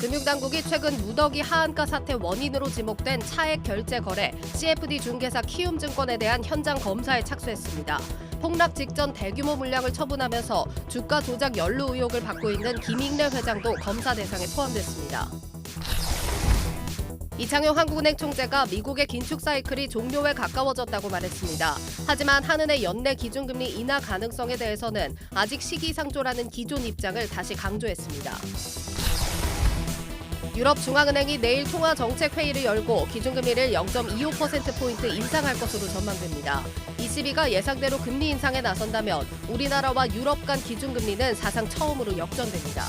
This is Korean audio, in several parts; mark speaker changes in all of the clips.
Speaker 1: 금융당국이 최근 무더기 하한가 사태 원인으로 지목된 차액 결제 거래 CFD 중개사 키움증권에 대한 현장 검사에 착수했습니다. 폭락 직전 대규모 물량을 처분하면서 주가 조작 연루 의혹을 받고 있는 김익래 회장도 검사 대상에 포함됐습니다. 이창용 한국은행 총재가 미국의 긴축 사이클이 종료에 가까워졌다고 말했습니다. 하지만 한은의 연내 기준금리 인하 가능성에 대해서는 아직 시기상조라는 기존 입장을 다시 강조했습니다. 유럽중앙은행이 내일 통화정책회의를 열고 기준금리를 0.25%포인트 인상할 것으로 전망됩니다. ECB가 예상대로 금리 인상에 나선다면 우리나라와 유럽 간 기준금리는 사상 처음으로 역전됩니다.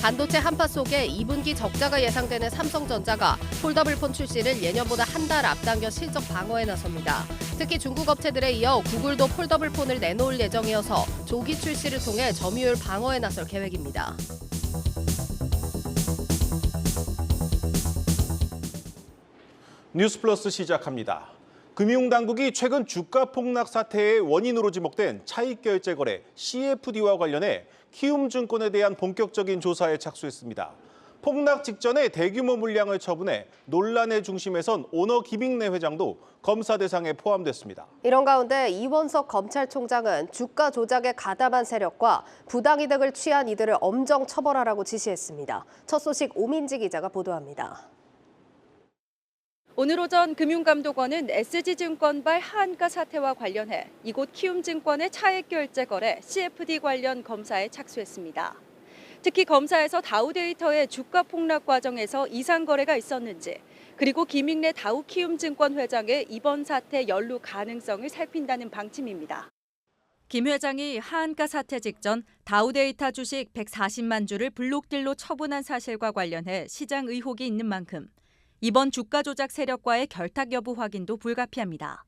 Speaker 1: 반도체 한파 속에 2분기 적자가 예상되는 삼성전자가 폴더블폰 출시를 예년보다 한 달 앞당겨 실적 방어에 나섭니다. 특히 중국 업체들에 이어 구글도 폴더블폰을 내놓을 예정이어서 조기 출시를 통해 점유율 방어에 나설 계획입니다.
Speaker 2: 뉴스플러스 시작합니다. 금융당국이 최근 주가 폭락 사태의 원인으로 지목된 차익결제 거래 CFD와 관련해 키움증권에 대한 본격적인 조사에 착수했습니다. 폭락 직전에 대규모 물량을 처분해 논란의 중심에 선 오너 김익래 회장도 검사 대상에 포함됐습니다.
Speaker 1: 이런 가운데 이원석 검찰총장은 주가 조작에 가담한 세력과 부당이득을 취한 이들을 엄정 처벌하라고 지시했습니다. 첫 소식 오민지 기자가 보도합니다.
Speaker 3: 오늘 오전 금융감독원은 SG증권발 하한가 사태와 관련해 이곳 키움증권의 차액결제 거래 CFD 관련 검사에 착수했습니다. 특히 검사에서 다우데이터의 주가 폭락 과정에서 이상 거래가 있었는지, 그리고 김익래 다우키움증권 회장의 이번 사태 연루 가능성을 살핀다는 방침입니다. 김 회장이 하한가 사태 직전 다우데이터 주식 140만 주를 블록딜로 처분한 사실과 관련해 시장 의혹이 있는 만큼 이번 주가 조작 세력과의 결탁 여부 확인도 불가피합니다.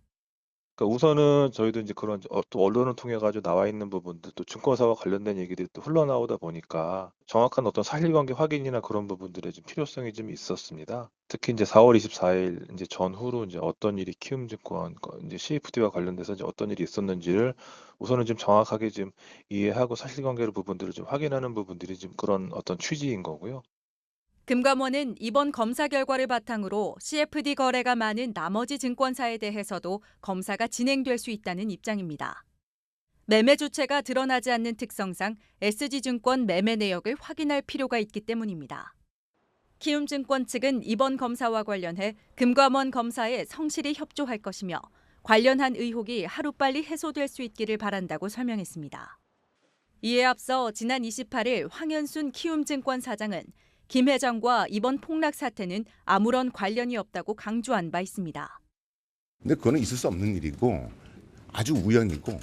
Speaker 4: 그러니까 우선은 저희도 이제 그런 또 언론을 통해 가지고 나와 있는 부분들, 또 증권사와 관련된 얘기들이 또 흘러나오다 보니까 정확한 어떤 사실관계 확인이나 그런 부분들의 좀 필요성이 좀 있었습니다. 특히 이제 4월 24일 이제 전후로 이제 어떤 일이 키움증권 이제 CFD와 관련돼서 이제 어떤 일이 있었는지를 우선은 좀 정확하게 좀 이해하고 사실관계의 부분들을 좀 확인하는 부분들이 좀 그런 어떤 취지인 거고요.
Speaker 3: 금감원은 이번 검사 결과를 바탕으로 CFD 거래가 많은 나머지 증권사에 대해서도 검사가 진행될 수 있다는 입장입니다. 매매 주체가 드러나지 않는 특성상 SG증권 매매 내역을 확인할 필요가 있기 때문입니다. 키움증권 측은 이번 검사와 관련해 금감원 검사에 성실히 협조할 것이며 관련한 의혹이 하루빨리 해소될 수 있기를 바란다고 설명했습니다. 이에 앞서 지난 28일 황현순 키움증권 사장은 김 회장과 이번 폭락 사태는 아무런 관련이 없다고 강조한 바 있습니다.
Speaker 5: 근데 그거는 있을 수 없는 일이고 아주 우연이고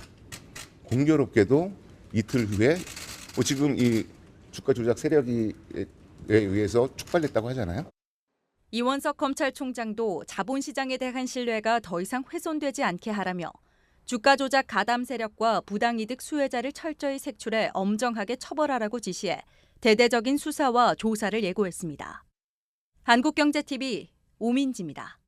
Speaker 5: 공교롭게도 이틀 후에 지금 이 주가 조작 세력에 의해서 촉발됐다고 하잖아요.
Speaker 3: 이원석 검찰총장도 자본시장에 대한 신뢰가 더 이상 훼손되지 않게 하라며 주가 조작 가담 세력과 부당이득 수혜자를 철저히 색출해 엄정하게 처벌하라고 지시해 대대적인 수사와 조사를 예고했습니다. 한국경제TV 오민지입니다.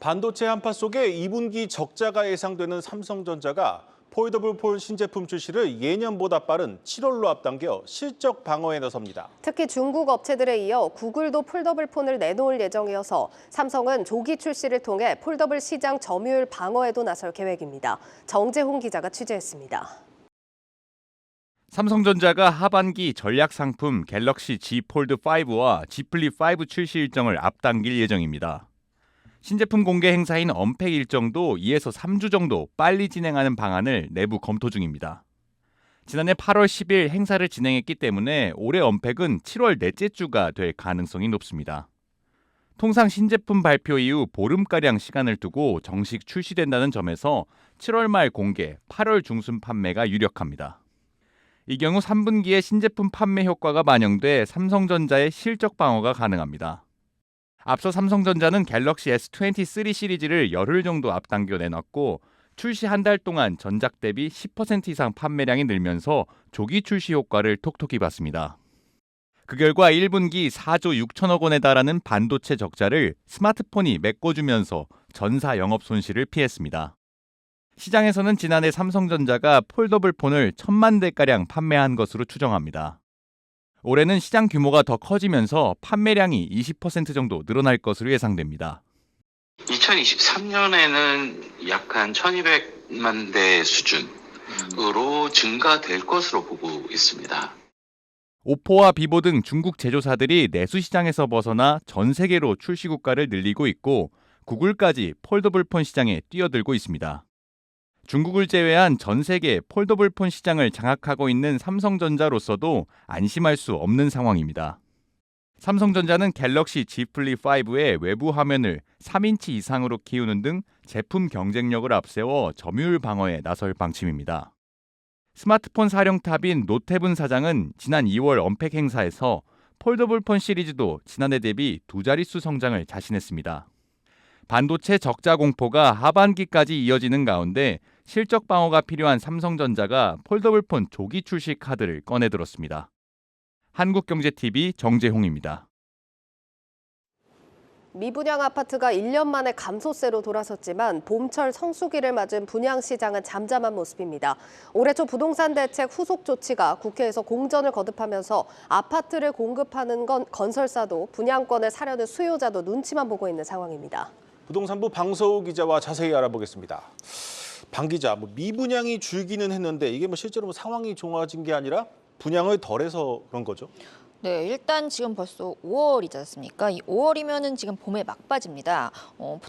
Speaker 2: 반도체 한파 속에 2분기 적자가 예상되는 삼성전자가 폴더블폰 신제품 출시를 예년보다 빠른 7월로 앞당겨 실적 방어에 나섭니다.
Speaker 1: 특히 중국 업체들에 이어 구글도 폴더블폰을 내놓을 예정이어서 삼성은 조기 출시를 통해 폴더블 시장 점유율 방어에도 나설 계획입니다. 정재홍 기자가 취재했습니다.
Speaker 6: 삼성전자가 하반기 전략 상품 갤럭시 Z 폴드 5와 Z 플립 5 출시 일정을 앞당길 예정입니다. 신제품 공개 행사인 언팩 일정도 2에서 3주 정도 빨리 진행하는 방안을 내부 검토 중입니다. 지난해 8월 10일 행사를 진행했기 때문에 올해 언팩은 7월 넷째 주가 될 가능성이 높습니다. 통상 신제품 발표 이후 보름가량 시간을 두고 정식 출시된다는 점에서 7월 말 공개, 8월 중순 판매가 유력합니다. 이 경우 3분기에 신제품 판매 효과가 반영돼 삼성전자의 실적 방어가 가능합니다. 앞서 삼성전자는 갤럭시 S23 시리즈를 열흘 정도 앞당겨 내놨고 출시 한 달 동안 전작 대비 10% 이상 판매량이 늘면서 조기 출시 효과를 톡톡히 봤습니다. 그 결과 1분기 4조 6천억 원에 달하는 반도체 적자를 스마트폰이 메꿔주면서 전사 영업 손실을 피했습니다. 시장에서는 지난해 삼성전자가 폴더블 폰을 1,000만 대가량 판매한 것으로 추정합니다. 올해는 시장 규모가 더 커지면서 판매량이 20% 정도 늘어날 것으로 예상됩니다.
Speaker 7: 2023년에는 약 한 1,200만 대 수준으로 증가될 것으로 보고 있습니다.
Speaker 6: 오포와 비보 등 중국 제조사들이 내수 시장에서 벗어나 전 세계로 출시 국가를 늘리고 있고 구글까지 폴더블 폰 시장에 뛰어들고 있습니다. 중국을 제외한 전 세계 폴더블 폰 시장을 장악하고 있는 삼성전자로서도 안심할 수 없는 상황입니다. 삼성전자는 갤럭시 Z 플립 5의 외부 화면을 3인치 이상으로 키우는 등 제품 경쟁력을 앞세워 점유율 방어에 나설 방침입니다. 스마트폰 사령탑인 노태분 사장은 지난 2월 언팩 행사에서 폴더블 폰 시리즈도 지난해 대비 두 자릿수 성장을 자신했습니다. 반도체 적자 공포가 하반기까지 이어지는 가운데 실적 방어가 필요한 삼성전자가 폴더블 폰 조기 출시 카드를 꺼내들었습니다. 한국경제TV 정재홍입니다.
Speaker 1: 미분양 아파트가 1년 만에 감소세로 돌아섰지만 봄철 성수기를 맞은 분양시장은 잠잠한 모습입니다. 올해 초 부동산 대책 후속 조치가 국회에서 공전을 거듭하면서 아파트를 공급하는 건 건설사도 분양권을 사려는 수요자도 눈치만 보고 있는 상황입니다.
Speaker 2: 부동산부 방서우 기자와 자세히 알아보겠습니다. 방 기자, 미분양이 줄기는 했는데 이게 실제로 상황이 좋아진 게 아니라 분양을 덜해서 그런 거죠?
Speaker 8: 네, 일단 지금 벌써 5월이지 않습니까? 이 5월이면은 지금 봄에 막바지입니다.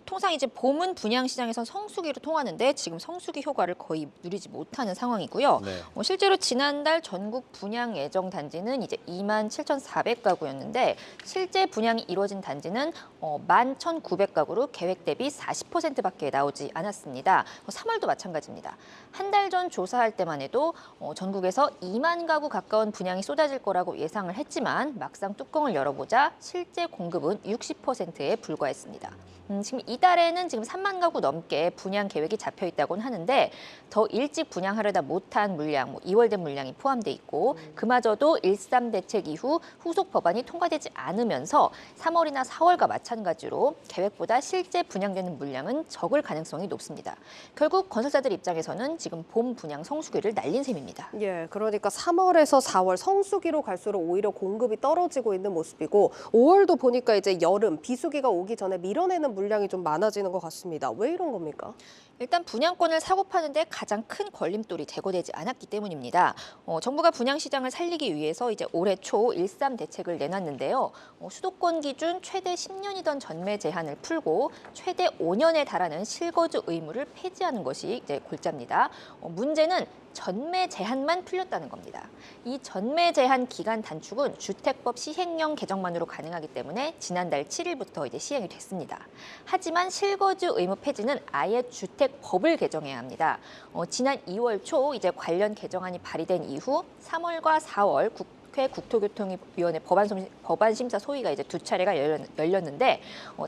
Speaker 8: 통상 이제 봄은 분양 시장에서 성수기로 통하는데 지금 성수기 효과를 거의 누리지 못하는 상황이고요.
Speaker 2: 네.
Speaker 8: 실제로 지난달 전국 분양 예정 단지는 이제 27,400가구였는데 실제 분양이 이루어진 단지는 11,900가구로 계획 대비 40%밖에 나오지 않았습니다. 3월도 마찬가지입니다. 한 달 전 조사할 때만 해도 전국에서 2만 가구 가까운 분양이 쏟아질 거라고 예상을 했지만 막상 뚜껑을 열어보자 실제 공급은 60%에 불과했습니다. 지금 이달에는 지금 3만 가구 넘게 분양 계획이 잡혀 있다고는 하는데 더 일찍 분양하려다 못한 물량, 2월 된 물량이 포함돼 있고 그마저도 1.3 대책 이후 후속 법안이 통과되지 않으면서 3월이나 4월과 마찬가지로 계획보다 실제 분양되는 물량은 적을 가능성이 높습니다. 결국 건설사들 입장에서는 지금 봄 분양 성수기를 날린 셈입니다.
Speaker 1: 예, 그러니까 3월에서 4월 성수기로 갈수록 오히려 공급이 떨어지고 있는 모습이고 5월도 보니까 이제 여름 비수기가 오기 전에 밀어내는 물량이 좀 많아지는 것 같습니다. 왜 이런 겁니까?
Speaker 8: 일단 분양권을 사고 파는데 가장 큰 걸림돌이 제거되지 않았기 때문입니다. 정부가 분양 시장을 살리기 위해서 이제 올해 초 1.3 대책을 내놨는데요. 수도권 기준 최대 10년이던 전매 제한을 풀고 최대 5년에 달하는 실거주 의무를 폐지하는 것이 이제 골자입니다. 문제는 전매 제한만 풀렸다는 겁니다. 이 전매 제한 기간 단축은 주택법 시행령 개정만으로 가능하기 때문에 지난달 7일부터 이제 시행이 됐습니다. 하지만 실거주 의무 폐지는 아예 주택법을 개정해야 합니다. 지난 2월 초 이제 관련 개정안이 발의된 이후 3월과 4월 국회 국토교통위원회 법안 심사 소위가 이제 두 차례가 열렸는데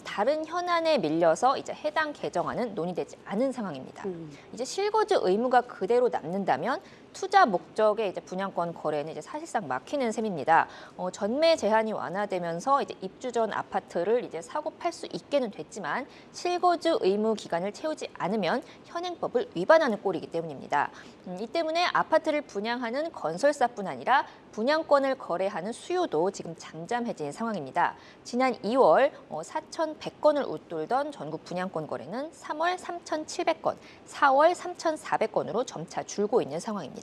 Speaker 8: 다른 현안에 밀려서 이제 해당 개정안은 논의되지 않은 상황입니다. 이제 실거주 의무가 그대로 남는다면 투자 목적의 이제 분양권 거래는 이제 사실상 막히는 셈입니다. 전매 제한이 완화되면서 이제 입주 전 아파트를 이제 사고 팔 수 있게는 됐지만 실거주 의무 기간을 채우지 않으면 현행법을 위반하는 꼴이기 때문입니다. 이 때문에 아파트를 분양하는 건설사뿐 아니라 분양권을 거래하는 수요도 지금 잠잠해진 상황입니다. 지난 2월 4,100건을 웃돌던 전국 분양권 거래는 3월 3,700건, 4월 3,400건으로 점차 줄고 있는 상황입니다.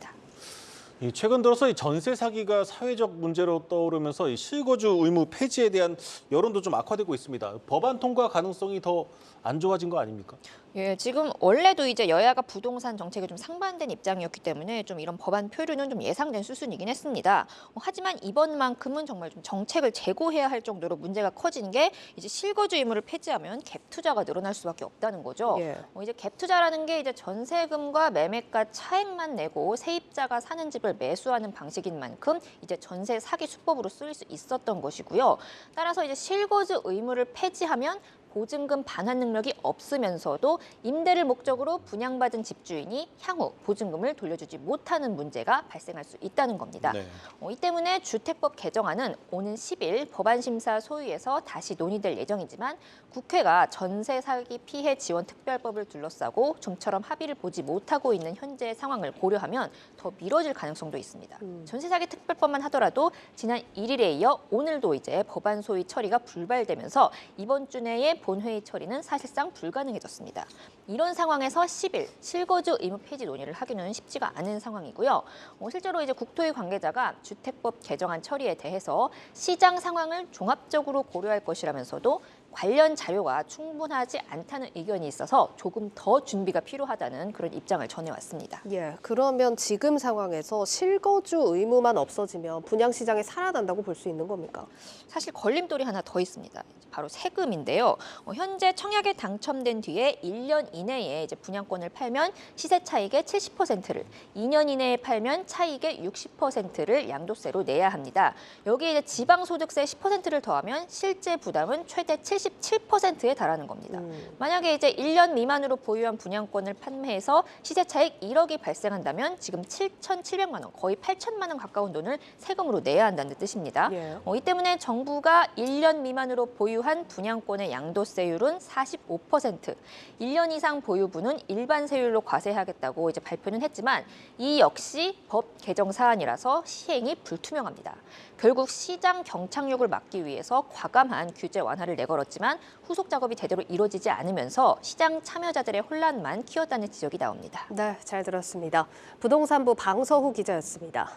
Speaker 2: 최근 들어서 이 전세 사기가 사회적 문제로 떠오르면서 이 실거주 의무 폐지에 대한 여론도 좀 악화되고 있습니다. 법안 통과 가능성이 더 안 좋아진 거 아닙니까?
Speaker 8: 예, 지금 원래도 이제 여야가 부동산 정책에 좀 상반된 입장이었기 때문에 좀 이런 법안 표류는 좀 예상된 수순이긴 했습니다. 하지만 이번만큼은 정말 좀 정책을 재고해야 할 정도로 문제가 커진 게 이제 실거주 의무를 폐지하면 갭 투자가 늘어날 수밖에 없다는 거죠.
Speaker 1: 예.
Speaker 8: 이제 갭 투자라는 게 이제 전세금과 매매가 차액만 내고 세입자가 사는 집을 매수하는 방식인 만큼 이제 전세 사기 수법으로 쓰일 수 있었던 것이고요. 따라서 이제 실거주 의무를 폐지하면 보증금 반환 능력이 없으면서도 임대를 목적으로 분양받은 집주인이 향후 보증금을 돌려주지 못하는 문제가 발생할 수 있다는 겁니다.
Speaker 2: 네.
Speaker 8: 이 때문에 주택법 개정안은 오는 10일 법안심사 소위에서 다시 논의될 예정이지만 국회가 전세 사기 피해 지원 특별법을 둘러싸고 좀처럼 합의를 보지 못하고 있는 현재 상황을 고려하면 더 미뤄질 가능성도 있습니다. 전세 사기 특별법만 하더라도 지난 1일에 이어 오늘도 이제 법안 소위 처리가 불발되면서 이번 주 내에 본회의 처리는 사실상 불가능해졌습니다. 이런 상황에서 10일 실거주 의무 폐지 논의를 하기는 쉽지가 않은 상황이고요. 실제로 이제 국토위 관계자가 주택법 개정안 처리에 대해서 시장 상황을 종합적으로 고려할 것이라면서도 관련 자료가 충분하지 않다는 의견이 있어서 조금 더 준비가 필요하다는 그런 입장을 전해왔습니다.
Speaker 1: 예, 그러면 지금 상황에서 실거주 의무만 없어지면 분양시장이 살아난다고 볼 수 있는 겁니까?
Speaker 8: 사실 걸림돌이 하나 더 있습니다. 바로 세금인데요. 현재 청약에 당첨된 뒤에 1년 이내에 이제 분양권을 팔면 시세 차익의 70%를, 2년 이내에 팔면 차익의 60%를 양도세로 내야 합니다. 여기에 이제 지방소득세 10%를 더하면 실제 부담은 최대 77%에 달하는 겁니다. 만약에 이제 1년 미만으로 보유한 분양권을 판매해서 시세 차익 1억이 발생한다면 지금 7,700만 원, 거의 8천만 원 가까운 돈을 세금으로 내야 한다는 뜻입니다.
Speaker 1: 예.
Speaker 8: 이 때문에 정부가 1년 미만으로 보유한 분양권의 양도세율은 45%, 1년 이상 보유분은 일반 세율로 과세하겠다고 이제 발표는 했지만 이 역시 법 개정 사안이라서 시행이 불투명합니다. 결국 시장 경착륙을 막기 위해서 과감한 규제 완화를 내걸었지만 후속 작업이 제대로 이루어지지 않으면서 시장 참여자들의 혼란만 키웠다는 지적이 나옵니다.
Speaker 1: 네, 잘 들었습니다. 부동산부 방서후 기자였습니다.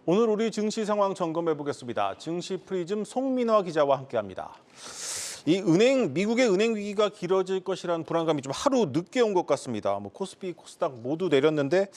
Speaker 2: 오늘 우리 증시 상황 점검해 보겠습니다. 증시 프리즘 송민화 기자와 함께합니다. 이 미국의 은행 위기가 길어질 것이라는 불안감이 좀 하루 늦게 온 것 같습니다. 코스피, 코스닥 모두 내렸는데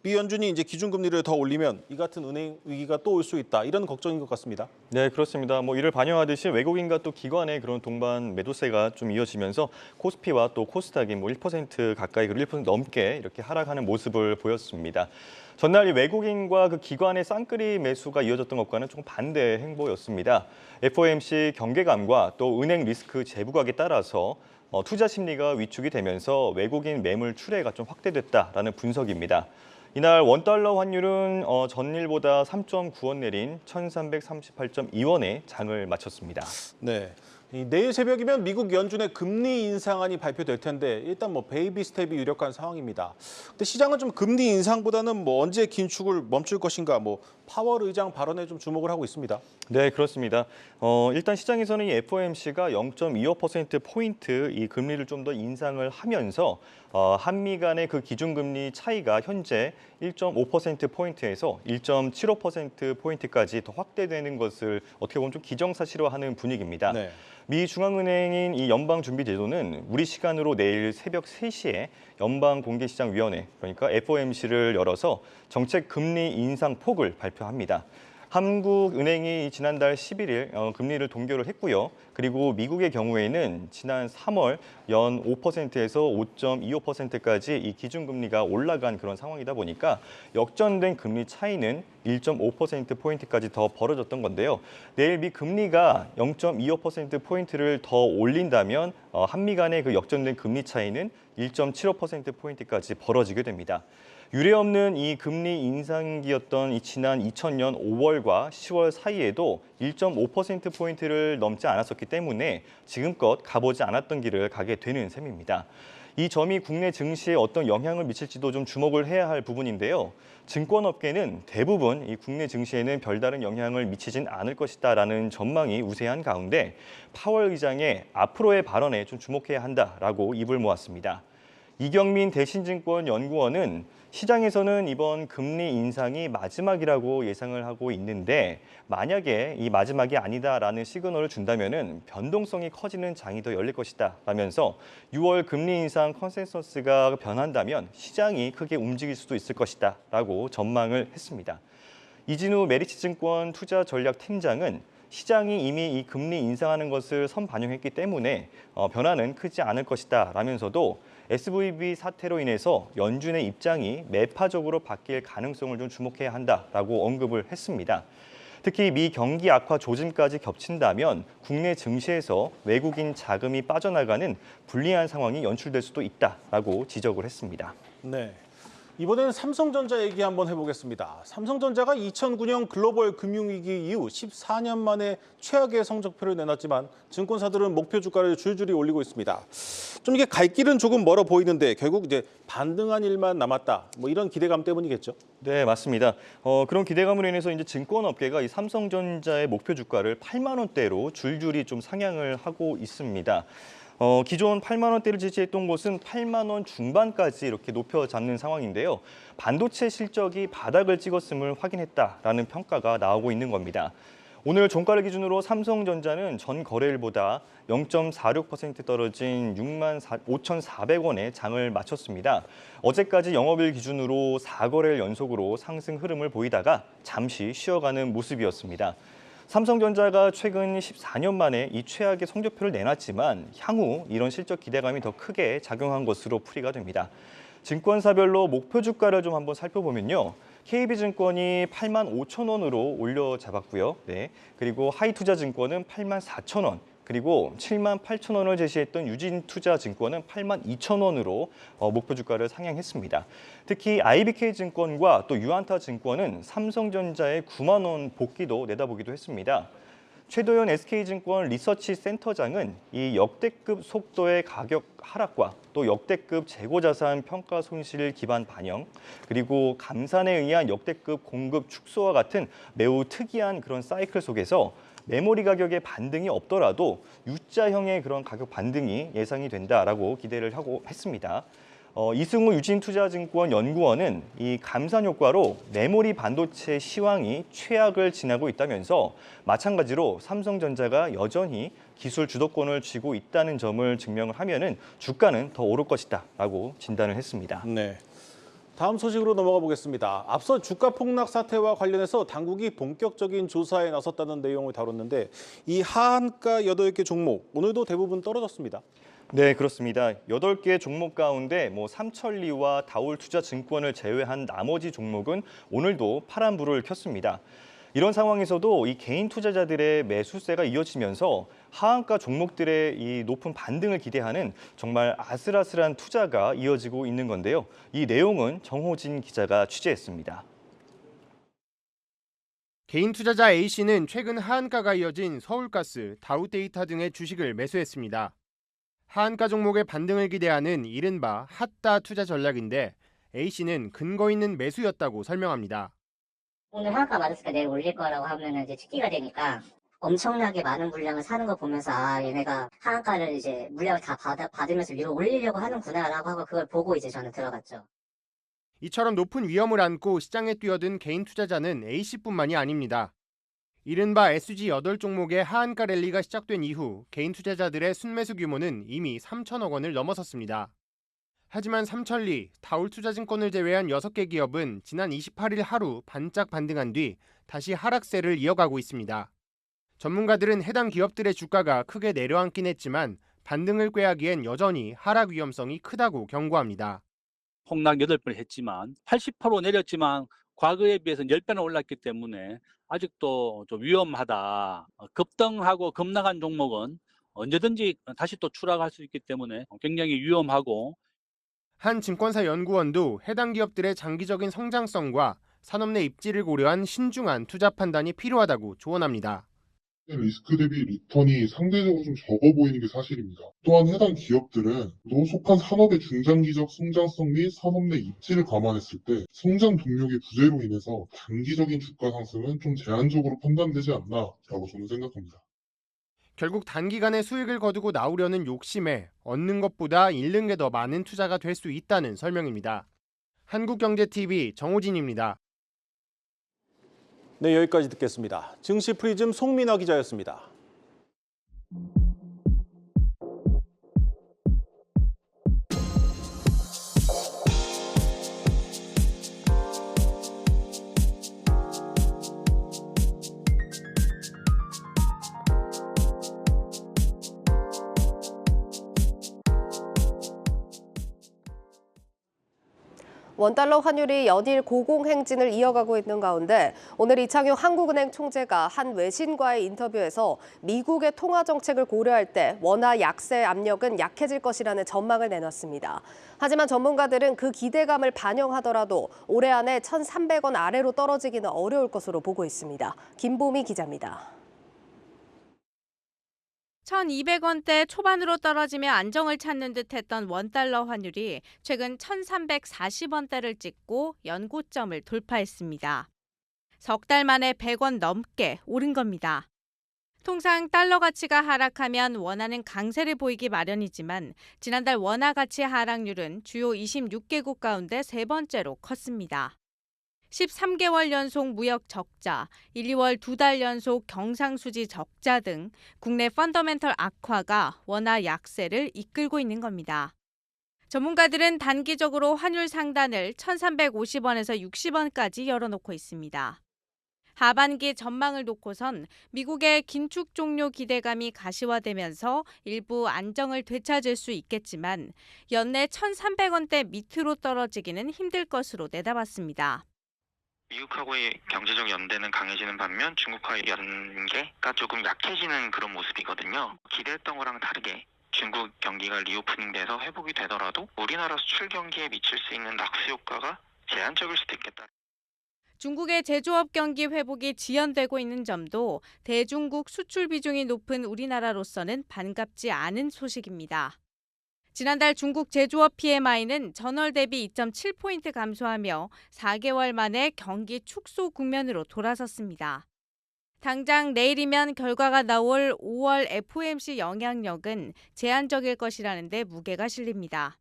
Speaker 2: 미 연준이 이제 기준금리를 더 올리면 이 같은 은행 위기가 또 올 수 있다. 이런 걱정인 것 같습니다.
Speaker 9: 네, 그렇습니다. 이를 반영하듯이 외국인과 또 기관의 그런 동반 매도세가 좀 이어지면서 코스피와 또 코스닥이 1% 가까이 그리고 1% 넘게 이렇게 하락하는 모습을 보였습니다. 전날 이 외국인과 그 기관의 쌍끌이 매수가 이어졌던 것과는 조금 반대 행보였습니다. FOMC 경계감과 또 은행 리스크 재부각에 따라서 투자 심리가 위축이 되면서 외국인 매물 출회가 좀 확대됐다라는 분석입니다. 이날 원달러 환율은 전일보다 3.9원 내린 1,338.2원에 장을 마쳤습니다.
Speaker 2: 네. 내일 새벽이면 미국 연준의 금리 인상안이 발표될 텐데 일단 베이비 스텝이 유력한 상황입니다. 근데 시장은 좀 금리 인상보다는 언제 긴축을 멈출 것인가, 파월 의장 발언에 좀 주목을 하고 있습니다.
Speaker 9: 네, 그렇습니다. 일단 시장에서는 이 FOMC가 0.25%포인트 이 금리를 좀 더 인상을 하면서 한미 간의 그 기준금리 차이가 현재 1.5%포인트에서 1.75%포인트까지 더 확대되는 것을 어떻게 보면 좀 기정사실화하는 분위기입니다.
Speaker 2: 네.
Speaker 9: 미 중앙은행인 이 연방준비제도는 우리 시간으로 내일 새벽 3시에 연방공개시장위원회, 그러니까 FOMC를 열어서 정책 금리 인상 폭을 발표합니다. 한국은행이 지난달 11일 금리를 동결을 했고요. 그리고 미국의 경우에는 지난 3월 연 5%에서 5.25%까지 이 기준금리가 올라간 그런 상황이다 보니까 역전된 금리 차이는 1.5%포인트까지 더 벌어졌던 건데요. 내일 미 금리가 0.25%포인트를 더 올린다면 한미 간의 그 역전된 금리 차이는 1.75%포인트까지 벌어지게 됩니다. 유례없는 이 금리 인상기였던 이 지난 2000년 5월과 10월 사이에도 1.5%포인트를 넘지 않았었기 때문에 지금껏 가보지 않았던 길을 가게 되는 셈입니다. 이 점이 국내 증시에 어떤 영향을 미칠지도 좀 주목을 해야 할 부분인데요. 증권업계는 대부분 이 국내 증시에는 별다른 영향을 미치진 않을 것이다라는 전망이 우세한 가운데 파월 의장의 앞으로의 발언에 좀 주목해야 한다라고 입을 모았습니다. 이경민 대신증권 연구원은 시장에서는 이번 금리 인상이 마지막이라고 예상을 하고 있는데 만약에 이 마지막이 아니다라는 시그널을 준다면은 변동성이 커지는 장이 더 열릴 것이다 라면서 6월 금리 인상 컨센서스가 변한다면 시장이 크게 움직일 수도 있을 것이다 라고 전망을 했습니다. 이진우 메리츠증권 투자전략팀장은 시장이 이미 이 금리 인상하는 것을 선반영했기 때문에 변화는 크지 않을 것이다 라면서도 SVB 사태로 인해서 연준의 입장이 매파적으로 바뀔 가능성을 좀 주목해야 한다라고 언급을 했습니다. 특히 미 경기 악화 조짐까지 겹친다면 국내 증시에서 외국인 자금이 빠져나가는 불리한 상황이 연출될 수도 있다라고 지적을 했습니다.
Speaker 2: 네. 이번에는 삼성전자 얘기 한번 해보겠습니다. 삼성전자가 2009년 글로벌 금융위기 이후 14년 만에 최악의 성적표를 내놨지만 증권사들은 목표 주가를 줄줄이 올리고 있습니다. 좀 이게 갈 길은 조금 멀어 보이는데 결국 이제 반등한 일만 남았다. 뭐 이런 기대감 때문이겠죠?
Speaker 9: 네, 맞습니다. 그런 기대감으로 인해서 이제 증권업계가 이 삼성전자의 목표 주가를 8만 원대로 줄줄이 좀 상향을 하고 있습니다. 기존 8만 원대를 지지했던 곳은 8만 원 중반까지 이렇게 높여 잡는 상황인데요. 반도체 실적이 바닥을 찍었음을 확인했다라는 평가가 나오고 있는 겁니다. 오늘 종가를 기준으로 삼성전자는 전 거래일보다 0.46% 떨어진 6만 5,400원에 장을 마쳤습니다. 어제까지 영업일 기준으로 4거래일 연속으로 상승 흐름을 보이다가 잠시 쉬어가는 모습이었습니다. 삼성전자가 최근 14년 만에 이 최악의 성적표를 내놨지만 향후 이런 실적 기대감이 더 크게 작용한 것으로 풀이가 됩니다. 증권사별로 목표 주가를 좀 한번 살펴보면요. KB증권이 8만 5천 원으로 올려 잡았고요. 네. 그리고 하이투자증권은 8만 4천 원. 그리고 7만 8천 원을 제시했던 유진투자증권은 8만 2천 원으로 목표 주가를 상향했습니다. 특히 IBK증권과 또 유안타증권은 삼성전자의 9만 원 복귀도 내다보기도 했습니다. 최도현 SK증권 리서치센터장은 이 역대급 속도의 가격 하락과 또 역대급 재고자산 평가 손실 기반 반영, 그리고 감산에 의한 역대급 공급 축소와 같은 매우 특이한 그런 사이클 속에서 메모리 가격의 반등이 없더라도 U자형의 그런 가격 반등이 예상이 된다라고 기대를 하고 했습니다. 이승우 유진투자증권 연구원은 이 감산 효과로 메모리 반도체 시황이 최악을 지나고 있다면서 마찬가지로 삼성전자가 여전히 기술 주도권을 쥐고 있다는 점을 증명을 하면은 주가는 더 오를 것이다라고 진단을 했습니다.
Speaker 2: 네. 다음 소식으로 넘어가 보겠습니다. 앞서 주가 폭락 사태와 관련해서 당국이 본격적인 조사에 나섰다는 내용을 다뤘는데 이 하한가 8개 종목 오늘도 대부분 떨어졌습니다.
Speaker 9: 네, 그렇습니다. 8개 종목 가운데 삼천리와 다올투자증권을 제외한 나머지 종목은 오늘도 파란불을 켰습니다. 이런 상황에서도 이 개인 투자자들의 매수세가 이어지면서 하한가 종목들의 이 높은 반등을 기대하는 정말 아슬아슬한 투자가 이어지고 있는 건데요. 이 내용은 정호진 기자가 취재했습니다.
Speaker 10: 개인 투자자 A씨는 최근 하한가가 이어진 서울가스, 다우데이터 등의 주식을 매수했습니다. 하한가 종목의 반등을 기대하는 이른바 핫다 투자 전략인데 A씨는 근거 있는 매수였다고 설명합니다.
Speaker 11: 오늘 하한가 맞았으니까 내일 올릴 거라고 하면 이제 특기가 되니까 엄청나게 많은 물량을 사는 거 보면서 얘네가 하한가를 이제 물량을 다 받으면서 위로 올리려고 하는구나라고 하고 그걸 보고 이제 저는 들어갔죠.
Speaker 10: 이처럼 높은 위험을 안고 시장에 뛰어든 개인 투자자는 A씨뿐만이 아닙니다. 이른바 SG 8종목의 하한가 랠리가 시작된 이후 개인 투자자들의 순매수 규모는 이미 3천억 원을 넘어섰습니다. 하지만 삼천리, 다올투자증권을 제외한 6개 기업은 지난 28일 하루 반짝 반등한 뒤 다시 하락세를 이어가고 있습니다. 전문가들은 해당 기업들의 주가가 크게 내려앉긴 했지만 반등을 꾀하기엔 여전히 하락 위험성이 크다고 경고합니다.
Speaker 12: 폭락 8번 했지만 80% 내렸지만 과거에 비해서는 10배나 올랐기 때문에 아직도 좀 위험하다. 급등하고 급락한 종목은 언제든지 다시 또 추락할 수 있기 때문에 굉장히 위험하고
Speaker 10: 한 증권사 연구원도 해당 기업들의 장기적인 성장성과 산업 내 입지를 고려한 신중한 투자 판단이 필요하다고 조언합니다.
Speaker 13: 리스크 대비 리턴이 상대적으로 좀 적어 보이는 게 사실입니다. 또한 해당 기업들은 노속한 산업의 중장기적 성장성 및 산업 내 입지를 감안했을 때 성장 동력의 부재로 인해서 단기적인 주가 상승은 좀 제한적으로 판단되지 않나라고 저는 생각합니다.
Speaker 10: 결국 단기간에 수익을 거두고 나오려는 욕심에 얻는 것보다 잃는 게 더 많은 투자가 될 수 있다는 설명입니다. 한국경제TV 정호진입니다.
Speaker 2: 네, 여기까지 듣겠습니다. 증시 프리즘 송민아 기자였습니다.
Speaker 1: 원달러 환율이 연일 고공행진을 이어가고 있는 가운데 오늘 이창용 한국은행 총재가 한 외신과의 인터뷰에서 미국의 통화 정책을 고려할 때 원화 약세 압력은 약해질 것이라는 전망을 내놨습니다. 하지만 전문가들은 그 기대감을 반영하더라도 올해 안에 1,300원 아래로 떨어지기는 어려울 것으로 보고 있습니다. 김보미 기자입니다.
Speaker 14: 1,200원대 초반으로 떨어지며 안정을 찾는 듯했던 원달러 환율이 최근 1,340원대를 찍고 연고점을 돌파했습니다. 석 달 만에 100원 넘게 오른 겁니다. 통상 달러 가치가 하락하면 원화는 강세를 보이기 마련이지만 지난달 원화 가치 하락률은 주요 26개국 가운데 세 번째로 컸습니다. 13개월 연속 무역 적자, 1, 2월 2달 연속 경상수지 적자 등 국내 펀더멘털 악화가 원화 약세를 이끌고 있는 겁니다. 전문가들은 단기적으로 환율 상단을 1,350원에서 60원까지 열어놓고 있습니다. 하반기 전망을 놓고선 미국의 긴축 종료 기대감이 가시화되면서 일부 안정을 되찾을 수 있겠지만 연내 1,300원대 밑으로 떨어지기는 힘들 것으로 내다봤습니다.
Speaker 15: 미국하고의 경제적 연대는 강해지는 반면 중국과의 연계가 조금 약해지는 그런 모습이거든요. 기대했던 거랑 다르게 중국 경기가 리오프닝돼서 회복이 되더라도 우리나라 수출 경기에 미칠 수 있는 낙수 효과가 제한적일 수도 있겠다.
Speaker 14: 중국의 제조업 경기 회복이 지연되고 있는 점도 대중국 수출 비중이 높은 우리나라로서는 반갑지 않은 소식입니다. 지난달 중국 제조업 PMI는 전월 대비 2.7포인트 감소하며 4개월 만에 경기 축소 국면으로 돌아섰습니다. 당장 내일이면 결과가 나올 5월 FOMC 영향력은 제한적일 것이라는 데 무게가 실립니다.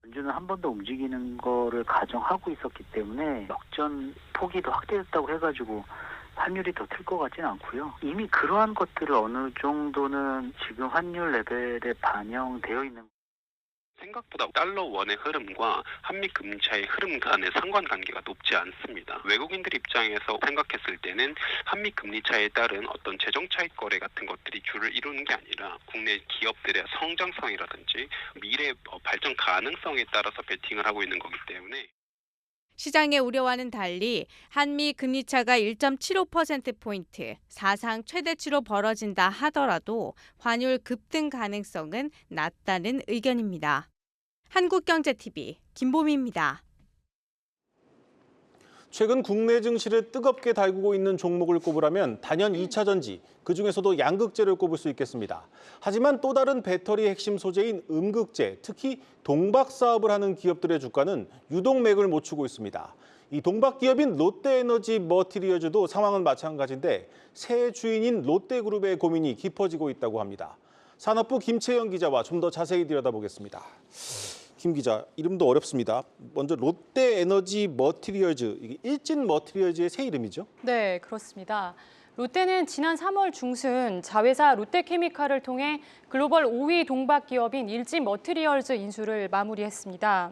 Speaker 16: 연준은 한 번 더 움직이는 거를 가정하고 있었기 때문에 역전 폭이 더 확대됐다고 해가지고 환율이 더 틀 것 같지는 않고요. 이미 그러한 것들을 어느 정도는 지금 환율 레벨에 반영되어 있는
Speaker 17: 생각보다 달러 원의 흐름과 한미 금리차의 흐름 간의 상관관계가 높지 않습니다. 외국인들 입장에서 생각했을 때는 한미 금리차에 따른 어떤 재정 차익 거래 같은 것들이 주를 이루는 게 아니라 국내 기업들의 성장성이라든지 미래 발전 가능성에 따라서 베팅을 하고 있는 거기 때문에
Speaker 14: 시장의 우려와는 달리 한미 금리차가 1.75%포인트, 사상 최대치로 벌어진다 하더라도 환율 급등 가능성은 낮다는 의견입니다. 한국경제TV 김보미입니다.
Speaker 2: 최근 국내 증시를 뜨겁게 달구고 있는 종목을 꼽으라면 단연 2차전지, 그중에서도 양극재를 꼽을 수 있겠습니다. 하지만 또 다른 배터리 핵심 소재인 음극재, 특히 동박 사업을 하는 기업들의 주가는 유동 맥을 못 추고 있습니다. 이 동박 기업인 롯데에너지 머티리얼즈도 상황은 마찬가지인데 새 주인인 롯데그룹의 고민이 깊어지고 있다고 합니다. 산업부 김채영 기자와 좀 더 자세히 들여다보겠습니다. 김 기자, 이름도 어렵습니다. 먼저 롯데에너지 머티리얼즈, 이게 일진 머티리얼즈의 새 이름이죠?
Speaker 18: 네, 그렇습니다. 롯데는 지난 3월 중순 자회사 롯데케미칼을 통해 글로벌 5위 동박 기업인 일진 머티리얼즈 인수를 마무리했습니다.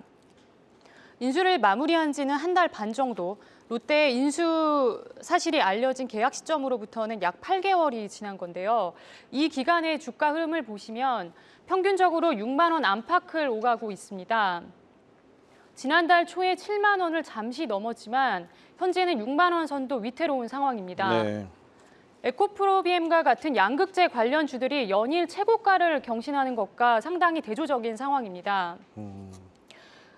Speaker 18: 인수를 마무리한 지는 한 달 반 정도, 롯데의 인수 사실이 알려진 계약 시점으로부터는 약 8개월이 지난 건데요. 이 기간의 주가 흐름을 보시면 평균적으로 6만 원 안팎을 오가고 있습니다. 지난달 초에 7만 원을 잠시 넘었지만 현재는 6만 원 선도 위태로운 상황입니다.
Speaker 2: 네.
Speaker 18: 에코프로비엠과 같은 양극재 관련 주들이 연일 최고가를 경신하는 것과 상당히 대조적인 상황입니다.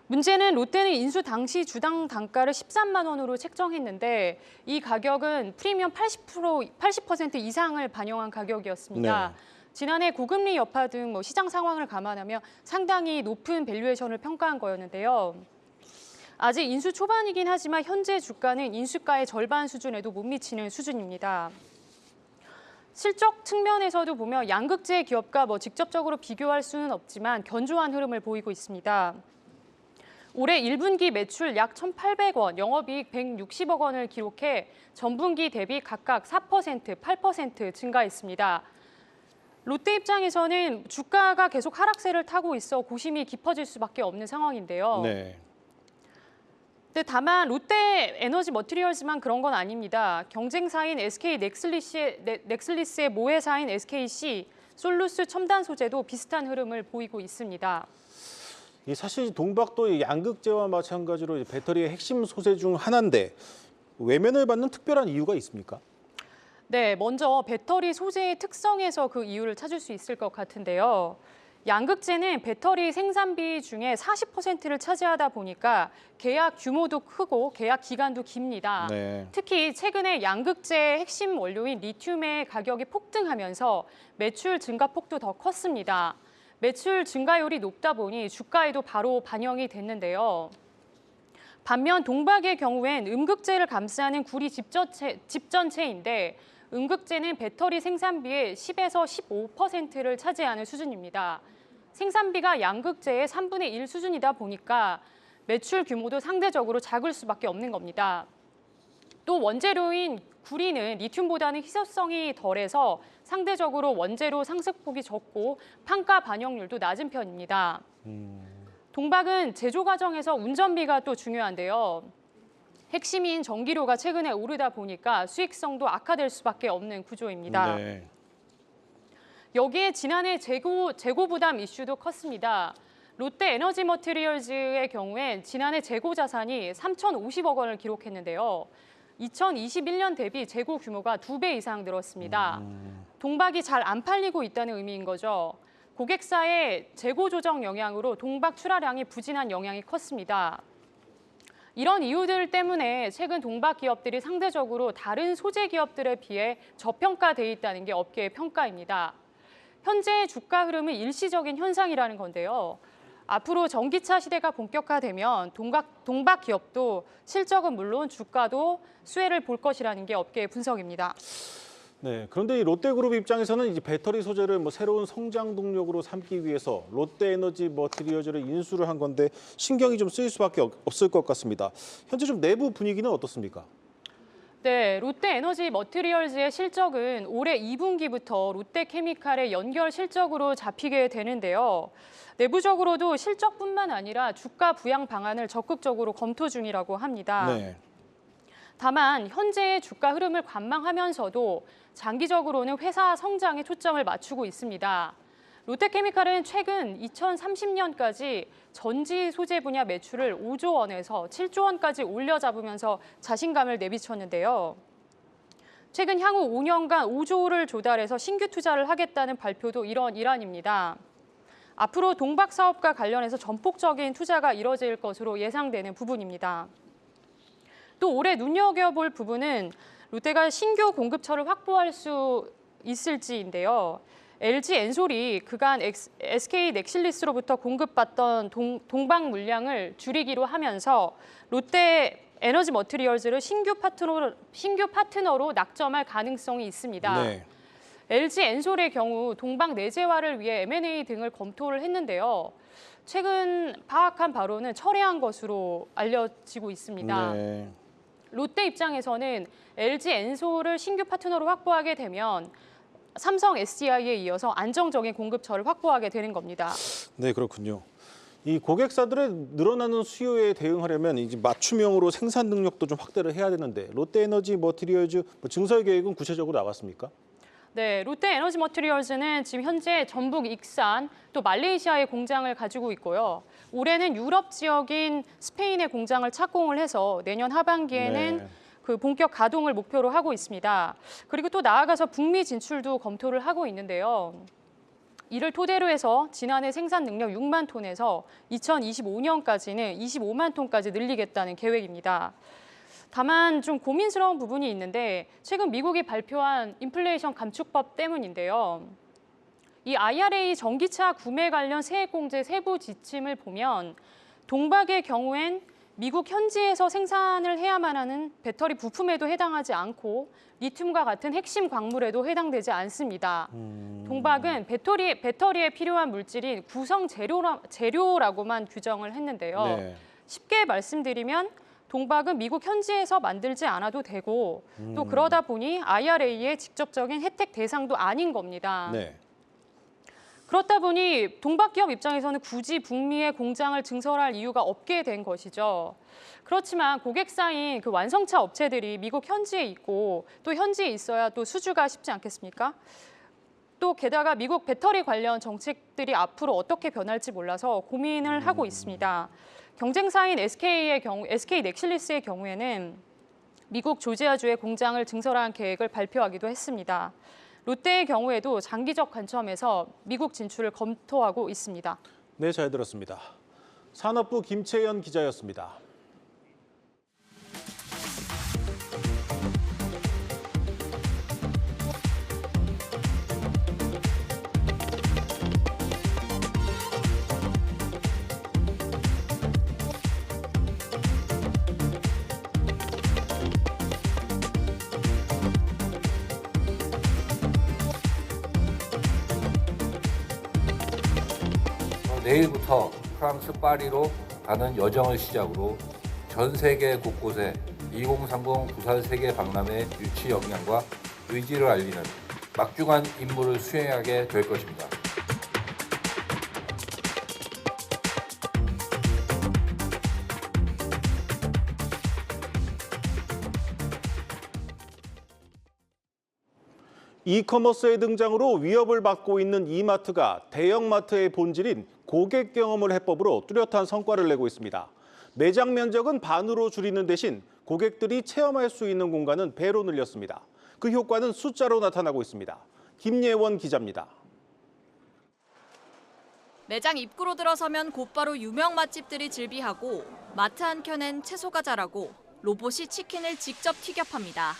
Speaker 18: 문제는 롯데는 인수 당시 주당 단가를 13만 원으로 책정했는데 이 가격은 프리미엄 80% 이상을 반영한 가격이었습니다.
Speaker 2: 네.
Speaker 18: 지난해 고금리 여파 등 시장 상황을 감안하며 상당히 높은 밸류에이션을 평가한 거였는데요. 아직 인수 초반이긴 하지만 현재 주가는 인수가의 절반 수준에도 못 미치는 수준입니다. 실적 측면에서도 보면 양극재 기업과 직접적으로 비교할 수는 없지만 견조한 흐름을 보이고 있습니다. 올해 1분기 매출 약 1,800원, 영업이익 160억 원을 기록해 전분기 대비 각각 4%, 8% 증가했습니다. 롯데 입장에서는 주가가 계속 하락세를 타고 있어 고심이 깊어질 수밖에 없는 상황인데요.
Speaker 2: 네.
Speaker 18: 근데 다만 롯데 에너지 머티리얼즈만 그런 건 아닙니다. 경쟁사인 SK 넥슬리스의 모회사인 SKC, 솔루스 첨단 소재도 비슷한 흐름을 보이고 있습니다.
Speaker 2: 사실 동박도 양극재와 마찬가지로 배터리의 핵심 소재 중 하나인데 외면을 받는 특별한 이유가 있습니까?
Speaker 18: 네, 먼저 배터리 소재의 특성에서 그 이유를 찾을 수 있을 것 같은데요. 양극재는 배터리 생산비 중에 40%를 차지하다 보니까 계약 규모도 크고 계약 기간도 깁니다.
Speaker 2: 네.
Speaker 18: 특히 최근에 양극재의 핵심 원료인 리튬의 가격이 폭등하면서 매출 증가폭도 더 컸습니다. 매출 증가율이 높다 보니 주가에도 바로 반영이 됐는데요. 반면 동박의 경우엔 음극재를 감싸는 구리 집전체인데 음극재는 배터리 생산비의 10에서 15%를 차지하는 수준입니다. 생산비가 양극재의 3분의 1 수준이다 보니까 매출 규모도 상대적으로 작을 수밖에 없는 겁니다. 또 원재료인 구리는 리튬보다는 희소성이 덜해서 상대적으로 원재료 상승폭이 적고 판가 반영률도 낮은 편입니다. 동박은 제조 과정에서 운전비가 또 중요한데요. 핵심인 전기료가 최근에 오르다 보니까 수익성도 악화될 수밖에 없는 구조입니다.
Speaker 2: 네.
Speaker 18: 여기에 지난해 재고 부담 이슈도 컸습니다. 롯데 에너지 머티리얼즈의 경우엔 지난해 재고 자산이 3,050억 원을 기록했는데요. 2021년 대비 재고 규모가 2배 이상 늘었습니다. 동박이 잘 안 팔리고 있다는 의미인 거죠. 고객사의 재고 조정 영향으로 동박 출하량이 부진한 영향이 컸습니다. 이런 이유들 때문에 최근 동박 기업들이 상대적으로 다른 소재 기업들에 비해 저평가돼 있다는 게 업계의 평가입니다. 현재 주가 흐름은 일시적인 현상이라는 건데요. 앞으로 전기차 시대가 본격화되면 동박 기업도 실적은 물론 주가도 수혜를 볼 것이라는 게 업계의 분석입니다.
Speaker 2: 네, 그런데 이 롯데그룹 입장에서는 이제 배터리 소재를 새로운 성장 동력으로 삼기 위해서 롯데에너지 머티리얼즈를 인수를 한 건데 신경이 좀 쓰일 수밖에 없을 것 같습니다. 현재 좀 내부 분위기는 어떻습니까?
Speaker 18: 네, 롯데에너지 머티리얼즈의 실적은 올해 2분기부터 롯데케미칼의 연결 실적으로 잡히게 되는데요. 내부적으로도 실적뿐만 아니라 주가 부양 방안을 적극적으로 검토 중이라고 합니다.
Speaker 2: 네.
Speaker 18: 다만 현재의 주가 흐름을 관망하면서도 장기적으로는 회사 성장에 초점을 맞추고 있습니다. 롯데케미칼은 최근 2030년까지 전지 소재 분야 매출을 5조 원에서 7조 원까지 올려잡으면서 자신감을 내비쳤는데요. 최근 향후 5년간 5조를 조달해서 신규 투자를 하겠다는 발표도 이런 일환입니다. 앞으로 동박 사업과 관련해서 전폭적인 투자가 이뤄질 것으로 예상되는 부분입니다. 또 올해 눈여겨볼 부분은 롯데가 신규 공급처를 확보할 수 있을지인데요. LG 엔솔이 그간 SK 넥슬리스로부터 공급받던 동박 물량을 줄이기로 하면서 롯데 에너지 머티리얼즈를 신규 파트너로 낙점할 가능성이 있습니다.
Speaker 2: 네.
Speaker 18: LG 엔솔의 경우 동박 내재화를 위해 M&A 등을 검토를 했는데요. 최근 파악한 바로는 철회한 것으로 알려지고 있습니다.
Speaker 2: 네.
Speaker 18: 롯데 입장에서는 LG 엔솔을 신규 파트너로 확보하게 되면 삼성 SDI에 이어서 안정적인 공급처를 확보하게 되는 겁니다.
Speaker 2: 네, 그렇군요. 이 고객사들의 늘어나는 수요에 대응하려면 이제 맞춤형으로 생산 능력도 좀 확대를 해야 되는데 롯데에너지 머티리얼즈 증설 계획은 구체적으로 나왔습니까?
Speaker 18: 네, 롯데 에너지 머티리얼즈는 지금 현재 전북 익산 또 말레이시아의 공장을 가지고 있고요. 올해는 유럽 지역인 스페인의 공장을 착공을 해서 내년 하반기에는
Speaker 2: 네.
Speaker 18: 그 본격 가동을 목표로 하고 있습니다. 그리고 또 나아가서 북미 진출도 검토를 하고 있는데요. 이를 토대로 해서 지난해 생산 능력 6만 톤에서 2025년까지는 25만 톤까지 늘리겠다는 계획입니다. 다만 좀 고민스러운 부분이 있는데 최근 미국이 발표한 인플레이션 감축법 때문인데요. 이 IRA 전기차 구매 관련 세액공제 세부 지침을 보면 동박의 경우엔 미국 현지에서 생산을 해야만 하는 배터리 부품에도 해당하지 않고 리튬과 같은 핵심 광물에도 해당되지 않습니다. 동박은 배터리에 필요한 물질인 구성 재료라고만 규정을 했는데요.
Speaker 2: 네.
Speaker 18: 쉽게 말씀드리면 동박은 미국 현지에서 만들지 않아도 되고 또 그러다 보니 IRA의 직접적인 혜택 대상도 아닌 겁니다.
Speaker 2: 네.
Speaker 18: 그렇다 보니 동박 기업 입장에서는 굳이 북미에 공장을 증설할 이유가 없게 된 것이죠. 그렇지만 고객사인 그 완성차 업체들이 미국 현지에 있고 또 현지에 있어야 또 수주가 쉽지 않겠습니까? 또 게다가 미국 배터리 관련 정책들이 앞으로 어떻게 변할지 몰라서 고민을 하고 있습니다. 경쟁사인 SK 넥실리스의 경우에는 미국 조지아주에 공장을 증설할 계획을 발표하기도 했습니다. 롯데의 경우에도 장기적 관점에서 미국 진출을 검토하고 있습니다.
Speaker 2: 네, 잘 들었습니다. 산업부 김채연 기자였습니다.
Speaker 19: 내일부터 프랑스 파리로 가는 여정을 시작으로 전 세계 곳곳에 2030 부산 세계 박람회 유치 역량과 의지를 알리는 막중한 임무를 수행하게 될 것입니다.
Speaker 2: 이커머스의 등장으로 위협을 받고 있는 이마트가 대형마트의 본질인 고객 경험을 해법으로 뚜렷한 성과를 내고 있습니다. 매장 면적은 반으로 줄이는 대신 고객들이 체험할 수 있는 공간은 배로 늘렸습니다. 그 효과는 숫자로 나타나고 있습니다. 김예원 기자입니다.
Speaker 20: 매장 입구로 들어서면 곧바로 유명 맛집들이 즐비하고 마트 한켠엔 채소가 자라고 로봇이 치킨을 직접 튀겨 팝니다.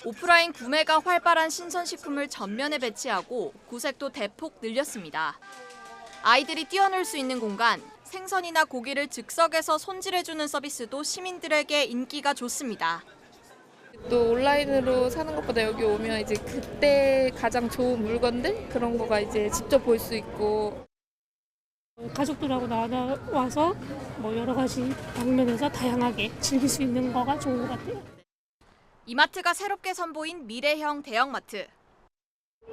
Speaker 20: 오프라인 구매가 활발한 신선식품을 전면에 배치하고 구색도 대폭 늘렸습니다. 아이들이 뛰어놀 수 있는 공간, 생선이나 고기를 즉석에서 손질해주는 서비스도 시민들에게 인기가 좋습니다.
Speaker 21: 또 온라인으로 사는 것보다 여기 오면 이제 그때 가장 좋은 물건들 그런 거가 이제 직접 볼 수 있고
Speaker 22: 가족들하고 나와서 뭐 여러 가지 방면에서 다양하게 즐길 수 있는 거가 좋은 것 같아요.
Speaker 20: 이마트가 새롭게 선보인 미래형 대형마트.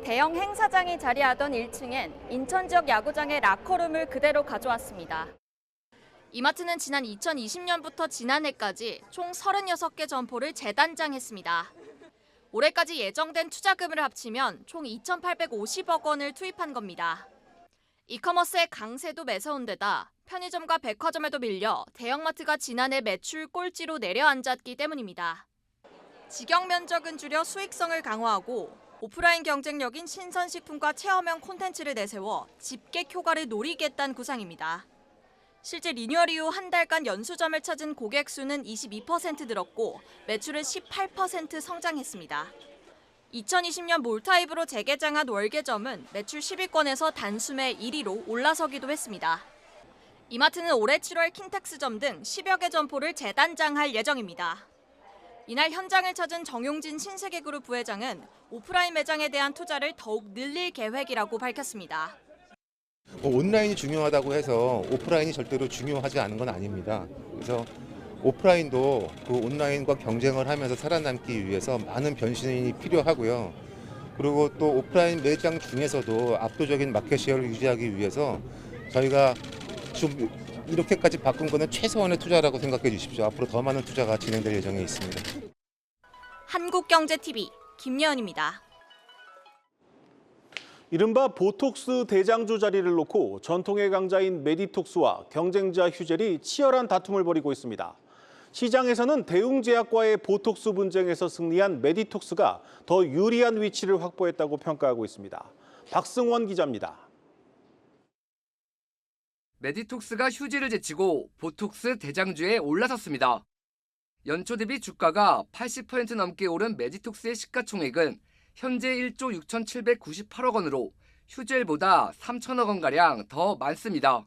Speaker 23: 대형 행사장이 자리하던 1층엔 인천 지역 야구장의 라커룸을 그대로 가져왔습니다.
Speaker 20: 이마트는 지난 2020년부터 지난해까지 총 36개 점포를 재단장했습니다. 올해까지 예정된 투자금을 합치면 총 2,850억 원을 투입한 겁니다. 이커머스의 강세도 매서운 데다 편의점과 백화점에도 밀려 대형마트가 지난해 매출 꼴찌로 내려앉았기 때문입니다. 직영 면적은 줄여 수익성을 강화하고 오프라인 경쟁력인 신선식품과 체험형 콘텐츠를 내세워 집객 효과를 노리겠다는 구상입니다. 실제 리뉴얼 이후 한 달간 연수점을 찾은 고객 수는 22% 늘었고 매출은 18% 성장했습니다. 2020년 몰타입으로 재개장한 월계점은 매출 10위권에서 단숨에 1위로 올라서기도 했습니다. 이마트는 올해 7월 킨텍스점 등 10여 개 점포를 재단장할 예정입니다. 이날 현장을 찾은 정용진 신세계그룹 부회장은 오프라인 매장에 대한 투자를 더욱 늘릴 계획이라고 밝혔습니다.
Speaker 24: 온라인이 중요하다고 해서 오프라인이 절대로 중요하지 않은 건 아닙니다. 그래서 오프라인도 그 온라인과 경쟁을 하면서 살아남기 위해서 많은 변신이 필요하고요. 그리고 또 오프라인 매장 중에서도 압도적인 마켓시어를 유지하기 위해서 저희가 좀 이렇게까지 바꾼 거는 최소한의 투자라고 생각해 주십시오. 앞으로 더 많은 투자가 진행될 예정에 있습니다.
Speaker 20: 한국경제TV 김예은입니다.
Speaker 2: 이른바 보톡스 대장주 자리를 놓고 전통의 강자인 메디톡스와 경쟁자 휴젤이 치열한 다툼을 벌이고 있습니다. 시장에서는 대웅제약과의 보톡스 분쟁에서 승리한 메디톡스가 더 유리한 위치를 확보했다고 평가하고 있습니다. 박승원 기자입니다.
Speaker 3: 메디톡스가 휴지를 제치고 보톡스 대장주에 올라섰습니다. 연초 대비 주가가 80% 넘게 오른 메디톡스의 시가총액은 현재 1조 6,798억 원으로 휴젤보다 3천억 원가량 더 많습니다.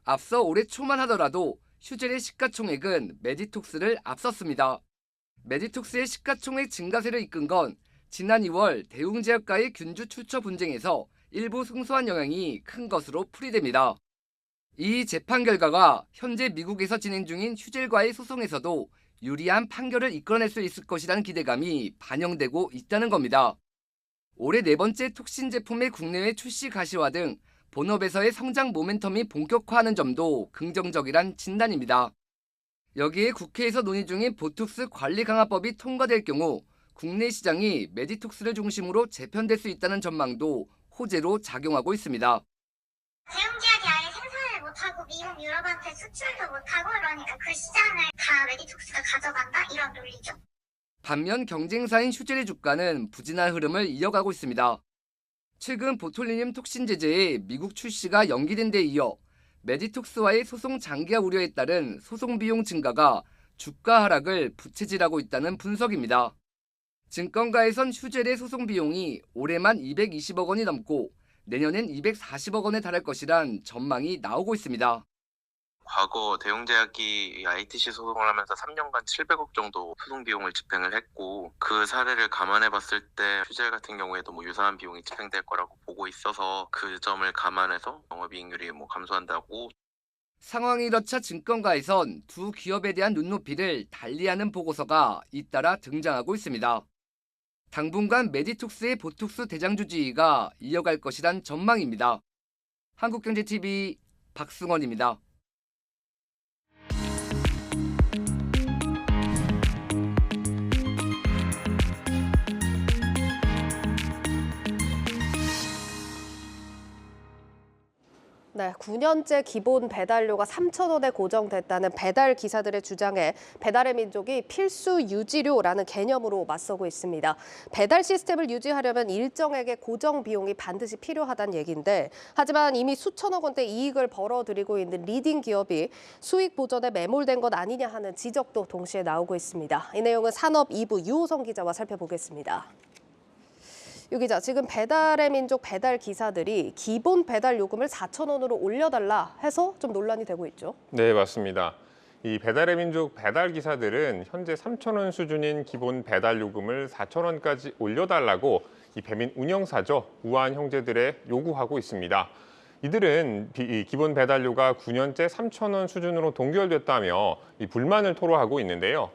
Speaker 3: 앞서 올해 초만 하더라도 휴젤의 시가총액은 메디톡스를 앞섰습니다. 메디톡스의 시가총액 증가세를 이끈 건 지난 2월 대웅제약과의 균주 출처 분쟁에서 일부 승소한 영향이 큰 것으로 풀이됩니다. 이 재판 결과가 현재 미국에서 진행 중인 휴젤과의 소송에서도 유리한 판결을 이끌어낼 수 있을 것이라는 기대감이 반영되고 있다는 겁니다. 올해 네 번째 톡신 제품의 국내외 출시 가시화 등 본업에서의 성장 모멘텀이 본격화하는 점도 긍정적이란 진단입니다. 여기에 국회에서 논의 중인 보톡스 관리 강화법이 통과될 경우 국내 시장이 메디톡스를 중심으로 재편될 수 있다는 전망도 호재로 작용하고 있습니다.
Speaker 4: 대웅제약이 아예 생산을 못하고 미국, 유럽한테 수출도 못하고 그러니까 그 시장을 다 메디톡스가 가져간다 이런 논리죠.
Speaker 3: 반면 경쟁사인 휴젤의 주가는 부진한 흐름을 이어가고 있습니다. 최근 보톨리늄 톡신 제제의 미국 출시가 연기된 데 이어 메디톡스와의 소송 장기화 우려에 따른 소송 비용 증가가 주가 하락을 부채질하고 있다는 분석입니다. 증권가에선 휴젤의 소송 비용이 올해만 220억 원이 넘고 내년엔 240억 원에 달할 것이란 전망이 나오고 있습니다.
Speaker 15: 과거 대웅제약이 ITC 소송을 하면서 3년간 700억 정도 소송 비용을 집행을 했고 그 사례를 감안해 봤을 때 휴젤 같은 경우에도 유사한 비용이 집행될 거라고 보고 있어서 그 점을 감안해서 영업이익률이 감소한다고.
Speaker 3: 상황이 이렇자 증권가에선 두 기업에 대한 눈높이를 달리하는 보고서가 잇따라 등장하고 있습니다. 당분간 메디톡스의 보톡스 대장주 지위가 이어갈 것이란 전망입니다. 한국경제TV 박승원입니다.
Speaker 1: 네, 9년째 기본 배달료가 3,000원에 고정됐다는 배달 기사들의 주장에 배달의 민족이 필수 유지료라는 개념으로 맞서고 있습니다. 배달 시스템을 유지하려면 일정액의 고정 비용이 반드시 필요하다는 얘기인데 하지만 이미 수천억 원대 이익을 벌어들이고 있는 리딩 기업이 수익 보전에 매몰된 것 아니냐 하는 지적도 동시에 나오고 있습니다. 이 내용은 산업 2부 유호성 기자와 살펴보겠습니다. 유 기자, 지금 배달의 민족 배달 기사들이 기본 배달 요금을 4,000원으로 올려달라 해서 좀 논란이 되고 있죠.
Speaker 5: 네, 맞습니다. 이 배달의 민족 배달 기사들은 현재 3,000원 수준인 기본 배달 요금을 4,000원까지 올려달라고 이 배민 운영사죠, 우한 형제들에 요구하고 있습니다. 이들은 기본 배달료가 9년째 3,000원 수준으로 동결됐다며 이 불만을 토로하고 있는데요.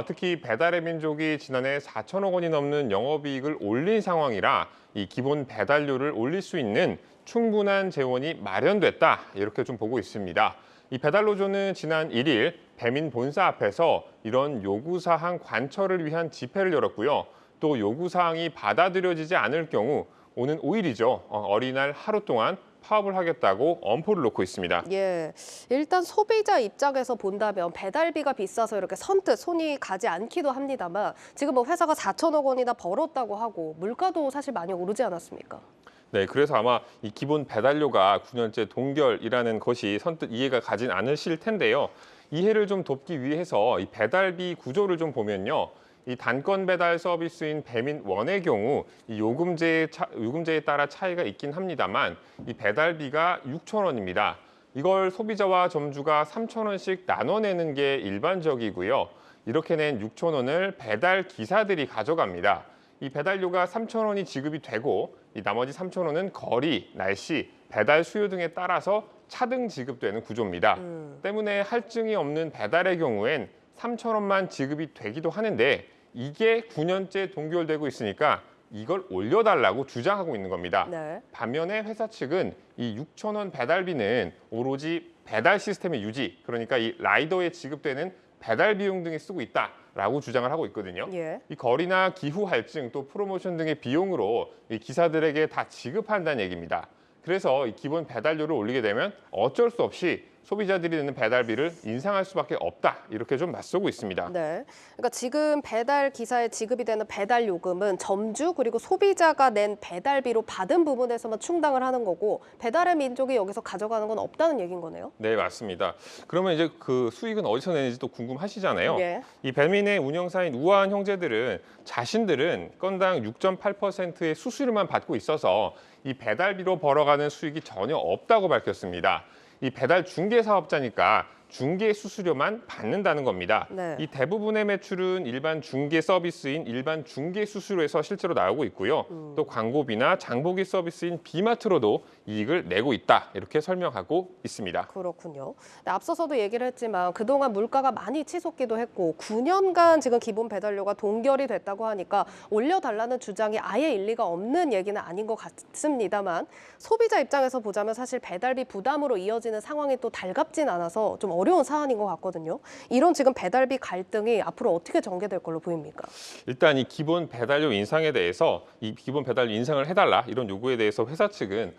Speaker 5: 특히 배달의 민족이 지난해 4천억 원이 넘는 영업이익을 올린 상황이라 이 기본 배달료를 올릴 수 있는 충분한 재원이 마련됐다, 이렇게 좀 보고 있습니다. 이 배달노조는 지난 1일 배민 본사 앞에서 이런 요구사항 관철을 위한 집회를 열었고요. 또 요구사항이 받아들여지지 않을 경우 오는 5일이죠. 어린이날 하루 동안 파업을 하겠다고 엄포를 놓고 있습니다.
Speaker 1: 예, 일단 소비자 입장에서 본다면 배달비가 비싸서 이렇게 선뜻 손이 가지 않기도 합니다만 지금 뭐 회사가 4천억 원이나 벌었다고 하고 물가도 사실 많이 오르지 않았습니까?
Speaker 5: 네, 그래서 아마 이 기본 배달료가 9년째 동결이라는 것이 선뜻 이해가 가진 않으실 텐데요. 이해를 좀 돕기 위해서 이 배달비 구조를 좀 보면요. 이 단건 배달 서비스인 배민원의 경우 이 요금제에 따라 차이가 있긴 합니다만 이 배달비가 6,000원입니다. 이걸 소비자와 점주가 3,000원씩 나눠내는 게 일반적이고요. 이렇게 낸 6,000원을 배달 기사들이 가져갑니다. 이 배달료가 3,000원이 지급이 되고 이 나머지 3,000원은 거리, 날씨, 배달 수요 등에 따라서 차등 지급되는 구조입니다. 때문에 할증이 없는 배달의 경우엔 3,000원만 지급이 되기도 하는데 이게 9년째 동결되고 있으니까 이걸 올려달라고 주장하고 있는 겁니다.
Speaker 1: 네.
Speaker 5: 반면에 회사 측은 이 6,000원 배달비는 오로지 배달 시스템의 유지, 그러니까 이 라이더에 지급되는 배달 비용 등에 쓰고 있다라고 주장을 하고 있거든요.
Speaker 1: 예.
Speaker 5: 이 거리나 기후 할증 또 프로모션 등의 비용으로 이 기사들에게 다 지급한다는 얘기입니다. 그래서 이 기본 배달료를 올리게 되면 어쩔 수 없이 소비자들이 내는 배달비를 인상할 수밖에 없다. 이렇게 좀 맞서고 있습니다.
Speaker 1: 네. 그러니까 지금 배달 기사에 지급이 되는 배달 요금은 점주 그리고 소비자가 낸 배달비로 받은 부분에서만 충당을 하는 거고 배달의 민족이 여기서 가져가는 건 없다는 얘기인 거네요.
Speaker 5: 네, 맞습니다. 그러면 이제 그 수익은 어디서 내는지 또 궁금하시잖아요.
Speaker 1: 예.
Speaker 5: 이 배민의 운영사인 우아한 형제들은 자신들은 건당 6.8%의 수수료만 받고 있어서 이 배달비로 벌어가는 수익이 전혀 없다고 밝혔습니다. 이 배달 중개 사업자니까 중개 수수료만 받는다는 겁니다.
Speaker 1: 네.
Speaker 5: 이 대부분의 매출은 일반 중개 서비스인 일반 중개 수수료에서 실제로 나오고 있고요. 또 광고비나 장보기 서비스인 비마트로도 이익을 내고 있다. 이렇게 설명하고 있습니다.
Speaker 1: 그렇군요. 네, 앞서서도 얘기를 했지만 그동안 물가가 많이 치솟기도 했고 9년간 지금 기본 배달료가 동결이 됐다고 하니까 올려달라는 주장이 아예 일리가 없는 얘기는 아닌 것 같습니다만 소비자 입장에서 보자면 사실 배달비 부담으로 이어지는 상황이 또 달갑진 않아서 좀 어려운 사안인 것 같거든요. 이런 지금 배달비 갈등이 앞으로 어떻게 전개될 걸로 보입니까?
Speaker 5: 일단 이 기본 배달료 인상에 대해서 이 기본 배달료 인상을 해달라 이런 요구에 대해서 회사 측은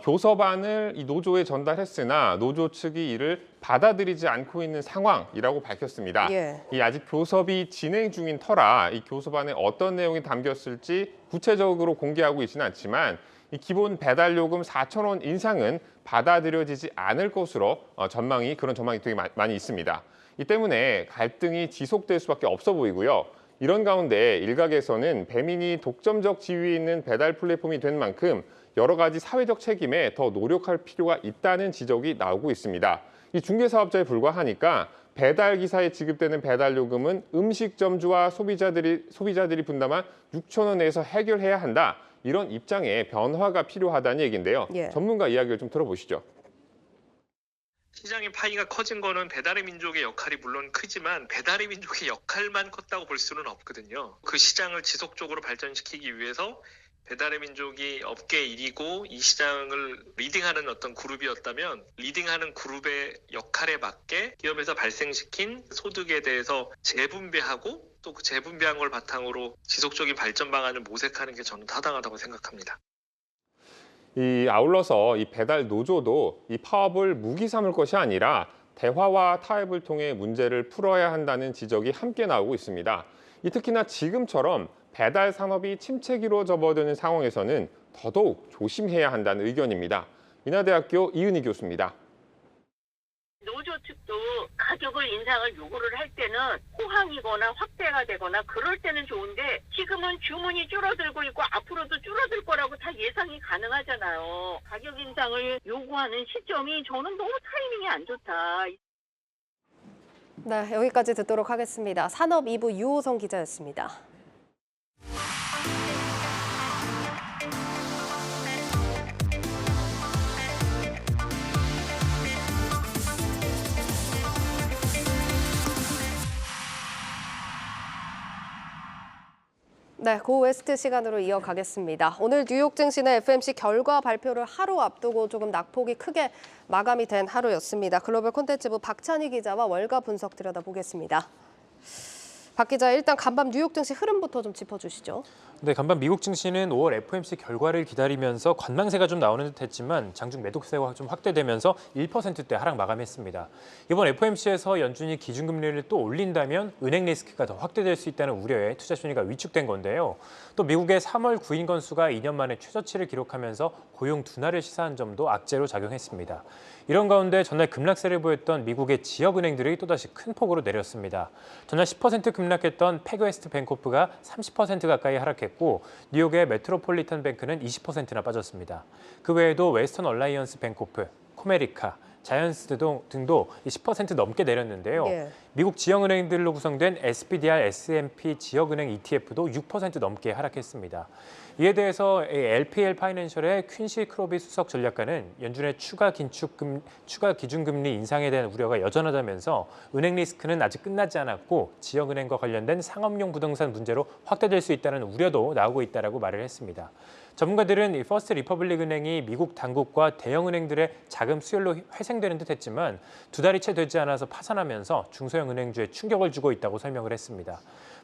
Speaker 5: 교섭안을 이 노조에 전달했으나 노조 측이 이를 받아들이지 않고 있는 상황이라고 밝혔습니다.
Speaker 1: 예.
Speaker 5: 이 아직 교섭이 진행 중인 터라 이 교섭안에 어떤 내용이 담겼을지 구체적으로 공개하고 있지는 않지만 이 기본 배달요금 4,000원 인상은 받아들여지지 않을 것으로 그런 전망이 되게 많이 있습니다. 이 때문에 갈등이 지속될 수밖에 없어 보이고요. 이런 가운데 일각에서는 배민이 독점적 지위에 있는 배달 플랫폼이 된 만큼 여러 가지 사회적 책임에 더 노력할 필요가 있다는 지적이 나오고 있습니다. 이 중개사업자에 불과하니까 배달 기사에 지급되는 배달 요금은 음식점주와 소비자들이 분담한 6,000원에서 해결해야 한다. 이런 입장에 변화가 필요하다는 얘기인데요.
Speaker 1: 예.
Speaker 5: 전문가 이야기를 좀 들어보시죠.
Speaker 6: 시장의 파이가 커진 거는 배달의 민족의 역할이 물론 크지만 배달의 민족의 역할만 컸다고 볼 수는 없거든요. 그 시장을 지속적으로 발전시키기 위해서 배달의 민족이 업계 1위고 이 시장을 리딩하는 어떤 그룹이었다면 리딩하는 그룹의 역할에 맞게 기업에서 발생시킨 소득에 대해서 재분배하고 또 그 재분배한 걸 바탕으로 지속적인 발전 방안을 모색하는 게 저는 타당하다고 생각합니다.
Speaker 5: 아울러서 이 배달 노조도 이 파업을 무기 삼을 것이 아니라 대화와 타협을 통해 문제를 풀어야 한다는 지적이 함께 나오고 있습니다. 특히나 지금처럼 배달 산업이 침체기로 접어드는 상황에서는 더더욱 조심해야 한다는 의견입니다. 인하대학교 이은희 교수입니다.
Speaker 7: 노조 측도 가격을 인상을 요구를 할 때는 호황이거나 확대가 되거나 그럴 때는 좋은데 지금은 주문이 줄어들고 있고 앞으로도 줄어들 거라고 다 예상이 가능하잖아요. 가격 인상을 요구하는 시점이 저는 너무 타이밍이 안 좋다.
Speaker 1: 네, 여기까지 듣도록 하겠습니다. 산업 2부 유호성 기자였습니다. 네, 고웨스트 시간으로 이어가겠습니다. 오늘 뉴욕 증시는 FOMC 결과 발표를 하루 앞두고 조금 낙폭이 크게 마감이 된 하루였습니다. 글로벌 콘텐츠부 박찬희 기자와 월가 분석 들여다보겠습니다. 박 기자, 일단 간밤 뉴욕 증시 흐름부터 좀 짚어주시죠.
Speaker 8: 네, 간밤 미국 증시는 5월 FOMC 결과를 기다리면서 관망세가 좀 나오는 듯했지만 장중 매도세가 좀 확대되면서 1%대 하락 마감했습니다. 이번 FOMC에서 연준이 기준금리를 또 올린다면 은행 리스크가 더 확대될 수 있다는 우려에 투자 심리가 위축된 건데요. 또 미국의 3월 구인 건수가 2년 만에 최저치를 기록하면서 고용 둔화를 시사한 점도 악재로 작용했습니다. 이런 가운데 전날 급락세를 보였던 미국의 지역은행들이 또다시 큰 폭으로 내렸습니다. 전날 10% 급락했던 패그웨스트 뱅코프가 30% 가까이 하락했고 뉴욕의 메트로폴리탄 뱅크는 20%나 빠졌습니다. 그 외에도 웨스턴 얼라이언스 뱅코프, 코메리카, 자이언스 등도 10% 넘게 내렸는데요.
Speaker 1: 예.
Speaker 8: 미국 지역은행들로 구성된 SPDR S&P 지역은행 ETF도 6% 넘게 하락했습니다. 이에 대해서 LPL 파이낸셜의 퀸시 크로비 수석 전략가는 연준의 추가 기준금리 인상에 대한 우려가 여전하다면서 은행 리스크는 아직 끝나지 않았고 지역은행과 관련된 상업용 부동산 문제로 확대될 수 있다는 우려도 나오고 있다라고 말을 했습니다. 전문가들은 퍼스트 리퍼블릭 은행이 미국 당국과 대형은행들의 자금 수혈로 회생되는 듯 했지만 두 달이 채 되지 않아서 파산하면서 중소형 은행주에 충격을 주고 있다고 설명을 했습니다.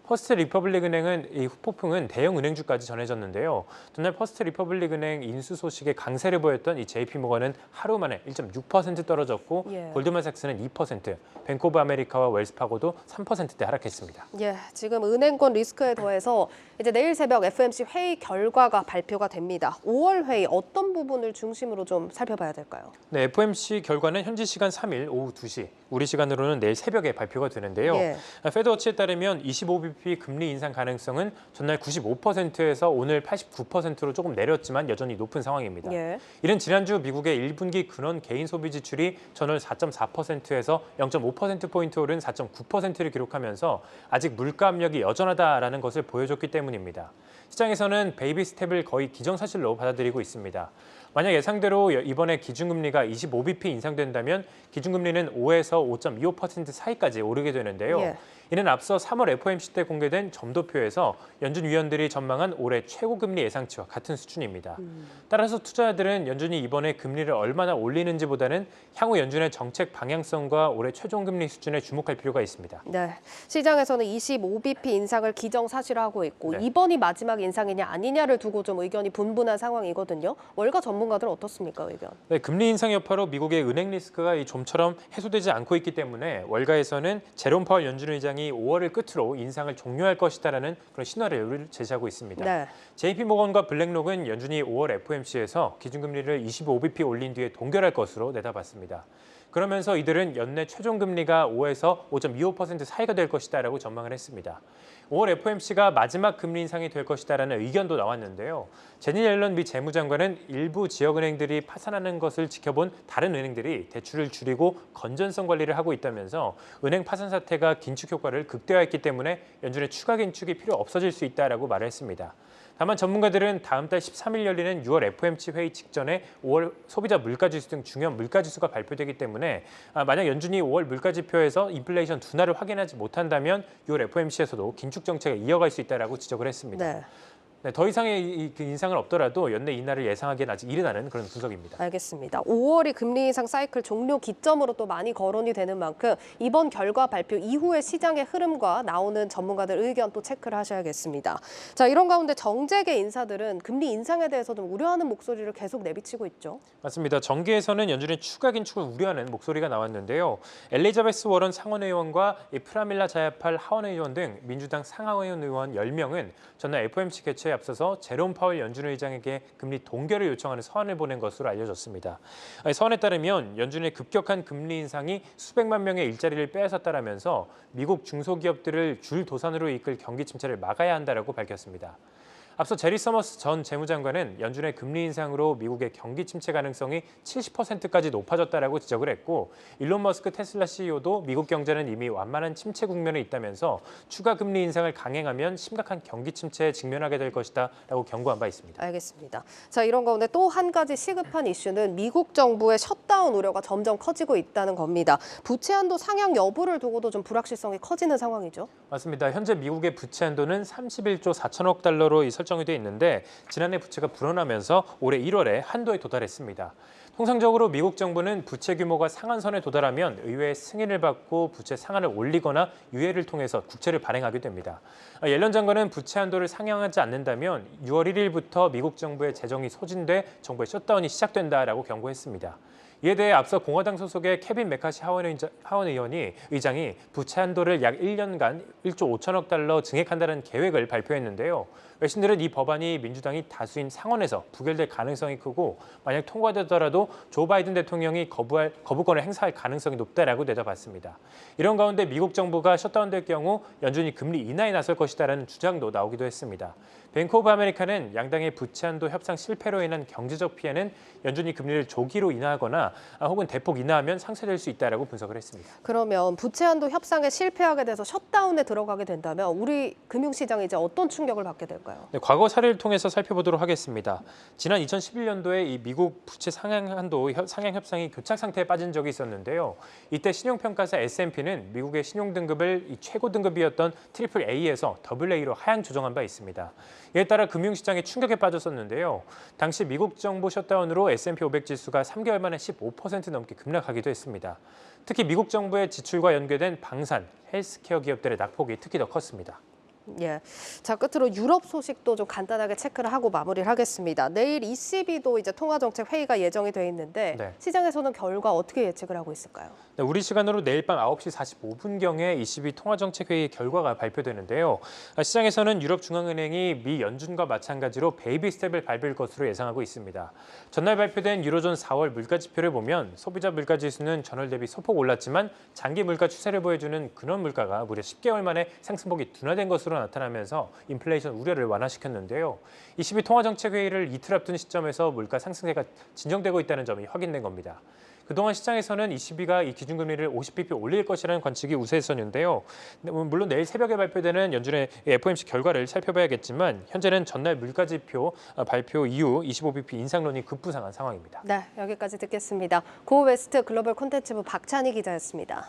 Speaker 8: 퍼스트 리퍼블릭 은행은 이 후폭풍은 대형 은행주까지 전해졌는데요. 전날 퍼스트 리퍼블릭 은행 인수 소식에 강세를 보였던 이 JP모건은 하루 만에 1.6% 떨어졌고 골드만삭스는 2%, 뱅크 오브 아메리카와 웰스파고도 3%대 하락했습니다.
Speaker 1: 예, 지금 은행권 리스크에 더해서 이제 내일 새벽 FOMC 회의 결과가 발표가 됩니다. 5월 회의 어떤 부분을 중심으로 좀 살펴봐야 될까요?
Speaker 8: 네, FOMC 결과는 현지 시간 3일 오후 2시, 우리 시간으로는 내일 새벽에 발표가 되는데요. 페드워치에 따르면 25bp 금리 인상 가능성은 전날 95%에서 오늘 89%로 조금 내렸지만 여전히 높은 상황입니다. 이는 지난주 미국의 1분기 근원 개인 소비 지출이 전월 4.4%에서 0.5%포인트 오른 4.9%를 기록하면서 아직 물가 압력이 여전하다라는 것을 보여줬기 때문입니다. 시장에서는 베이비 스텝을 거의 기정사실로 받아들이고 있습니다. 만약 예상대로 이번에 기준금리가 25bp 인상된다면 기준금리는 5에서 5.25% 사이까지 오르게 되는데요. 이는 앞서 3월 FOMC 때 공개된 점도표에서 연준 위원들이 전망한 올해 최고 금리 예상치와 같은 수준입니다. 따라서 투자자들은 연준이 이번에 금리를 얼마나 올리는지보다는 향후 연준의 정책 방향성과 올해 최종 금리 수준에 주목할 필요가 있습니다.
Speaker 1: 네, 시장에서는 25bp 인상을 기정사실화하고 있고 이번이 마지막 인상이냐 아니냐를 두고 좀 의견이 분분한 상황이거든요. 월가 전문가들은 어떻습니까, 의견?
Speaker 8: 네, 금리 인상 여파로 미국의 은행 리스크가 좀처럼 해소되지 않고 있기 때문에 월가에서는 제롬 파월 연준 의장이 5월을 끝으로 인상을 종료할 것이다라는 그런 시나리오를 제시하고 있습니다. JP모건과 블랙록은 연준이 5월 FOMC에서 기준금리를 25bp 올린 뒤에 동결할 것으로 내다봤습니다. 그러면서 이들은 연내 최종 금리가 5에서 5.25% 사이가 될 것이다라고 전망을 했습니다. 5월 FOMC가 마지막 금리 인상이 될 것이다라는 의견도 나왔는데요. 제니 옐런 미 재무장관은 일부 지역은행들이 파산하는 것을 지켜본 다른 은행들이 대출을 줄이고 건전성 관리를 하고 있다면서 은행 파산 사태가 긴축 효과를 극대화했기 때문에 연준의 추가 긴축이 필요 없어질 수 있다라고 말했습니다. 다만 전문가들은 다음 달 13일 열리는 6월 FOMC 회의 직전에 5월 소비자 물가지수 등 중요한 물가지수가 발표되기 때문에 만약 연준이 5월 물가지표에서 인플레이션 둔화를 확인하지 못한다면 6월 FOMC에서도 긴축 정책을 이어갈 수 있다라고 지적을 했습니다. 네, 더 이상의 인상은 없더라도 연내 인하를 예상하기엔 아직 이르다는 그런 분석입니다.
Speaker 1: 알겠습니다. 5월이 금리 인상 사이클 종료 기점으로 또 많이 거론이 되는 만큼 이번 결과 발표 이후의 시장의 흐름과 나오는 전문가들 의견 또 체크를 하셔야겠습니다. 자, 이런 가운데 정재계 인사들은 금리 인상에 대해서 좀 우려하는 목소리를 계속 내비치고 있죠.
Speaker 8: 맞습니다. 정계에서는 연준의 추가 긴축을 우려하는 목소리가 나왔는데요. 엘리자베스 워런 상원의원과 프라밀라 자야팔 하원의원 등 민주당 상하원 의원 10명은 전날 FOMC 개최에 앞서서 제롬 파월 연준 의장에게 금리 동결을 요청하는 서한을 보낸 것으로 알려졌습니다. 서한에 따르면 연준의 급격한 금리 인상이 수백만 명의 일자리를 빼앗았다라면서 미국 중소기업들을 줄 도산으로 이끌 경기 침체를 막아야 한다라고 밝혔습니다. 앞서 제리 서머스 전 재무장관은 연준의 금리 인상으로 미국의 경기 침체 가능성이 70%까지 높아졌다라고 지적을 했고 일론 머스크 테슬라 CEO도 미국 경제는 이미 완만한 침체 국면에 있다면서 추가 금리 인상을 강행하면 심각한 경기 침체에 직면하게 될 것이다라고 경고한 바 있습니다.
Speaker 1: 알겠습니다. 자, 이런 가운데 또 한 가지 시급한 이슈는 미국 정부의 셧다운 우려가 점점 커지고 있다는 겁니다. 부채 한도 상향 여부를 두고도 좀 불확실성이 커지는 상황이죠.
Speaker 8: 맞습니다. 현재 미국의 부채 한도는 31조 4천억 달러로 설정이 돼 있는데 지난해 부채가 불어나면서 올해 1월에 한도에 도달했습니다. 통상적으로 미국 정부는 부채 규모가 상한선에 도달하면 의회의 승인을 받고 부채 상한을 올리거나 유예를 통해서 국채를 발행하게 됩니다. 옐런 장관은 부채 한도를 상향하지 않는다면 6월 1일부터 미국 정부의 재정이 소진돼 정부의 셧다운이 시작된다라고 경고했습니다. 이에 대해 앞서 공화당 소속의 케빈 메카시 하원 의장이 부채 한도를 약 1년간 1조 5천억 달러 증액한다는 계획을 발표했는데요. 외신들은 이 법안이 민주당이 다수인 상원에서 부결될 가능성이 크고 만약 통과되더라도 조 바이든 대통령이 거부권을 행사할 가능성이 높다라고 내다봤습니다. 이런 가운데 미국 정부가 셧다운될 경우 연준이 금리 인하에 나설 것이다라는 주장도 나오기도 했습니다. 뱅크 오브 아메리카는 양당의 부채 한도 협상 실패로 인한 경제적 피해는 연준이 금리를 조기로 인하하거나 혹은 대폭 인하하면 상쇄될 수 있다라고 분석을 했습니다.
Speaker 1: 그러면 부채 한도 협상에 실패하게 돼서 셧다운에 들어가게 된다면 우리 금융시장이 이제 어떤 충격을 받게 될까요?
Speaker 8: 네, 과거 사례를 통해서 살펴보도록 하겠습니다. 지난 2011년도에 이 미국 부채 상향 협상이 교착 상태에 빠진 적이 있었는데요. 이때 신용평가사 S&P는 미국의 신용 등급을 최고 등급이었던 AAA에서 AA로 하향 조정한 바 있습니다. 이에 따라 금융시장이 충격에 빠졌었는데요. 당시 미국 정부 셧다운으로 S&P 500 지수가 3개월 만에 15% 넘게 급락하기도 했습니다. 특히 미국 정부의 지출과 연계된 방산, 헬스케어 기업들의 낙폭이 특히 더 컸습니다.
Speaker 1: 예. 자, 끝으로 유럽 소식도 좀 간단하게 체크를 하고 마무리를 하겠습니다. 내일 ECB도 이제 통화정책 회의가 예정이 돼 있는데
Speaker 8: 네.
Speaker 1: 시장에서는 결과 어떻게 예측을 하고 있을까요?
Speaker 8: 네, 우리 시간으로 내일 밤 9시 45분경에 ECB 통화정책회의 결과가 발표되는데요. 시장에서는 유럽중앙은행이 미 연준과 마찬가지로 베이비 스텝을 밟을 것으로 예상하고 있습니다. 전날 발표된 유로존 4월 물가지표를 보면 소비자 물가지수는 전월 대비 소폭 올랐지만 장기 물가 추세를 보여주는 근원 물가가 무려 10개월 만에 상승폭이 둔화된 것으로 나타나면서 인플레이션 우려를 완화시켰는데요. ECB 통화정책회의를 이틀 앞둔 시점에서 물가 상승세가 진정되고 있다는 점이 확인된 겁니다. 그동안 시장에서는 ECB가 이 기준금리를 50bp 올릴 것이라는 관측이 우세했었는데요. 물론 내일 새벽에 발표되는 연준의 FOMC 결과를 살펴봐야겠지만 현재는 전날 물가지표 발표 이후 25bp 인상론이 급부상한 상황입니다.
Speaker 1: 네, 여기까지 듣겠습니다. 고웨스트 글로벌 콘텐츠부 박찬희 기자였습니다.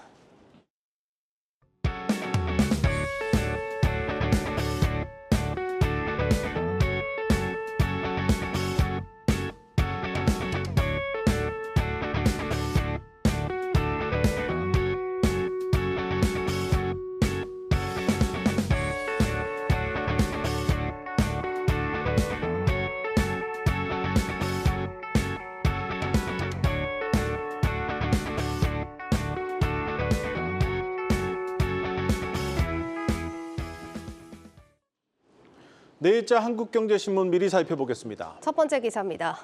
Speaker 2: 내일자 한국경제신문 미리 살펴보겠습니다.
Speaker 1: 첫 번째 기사입니다.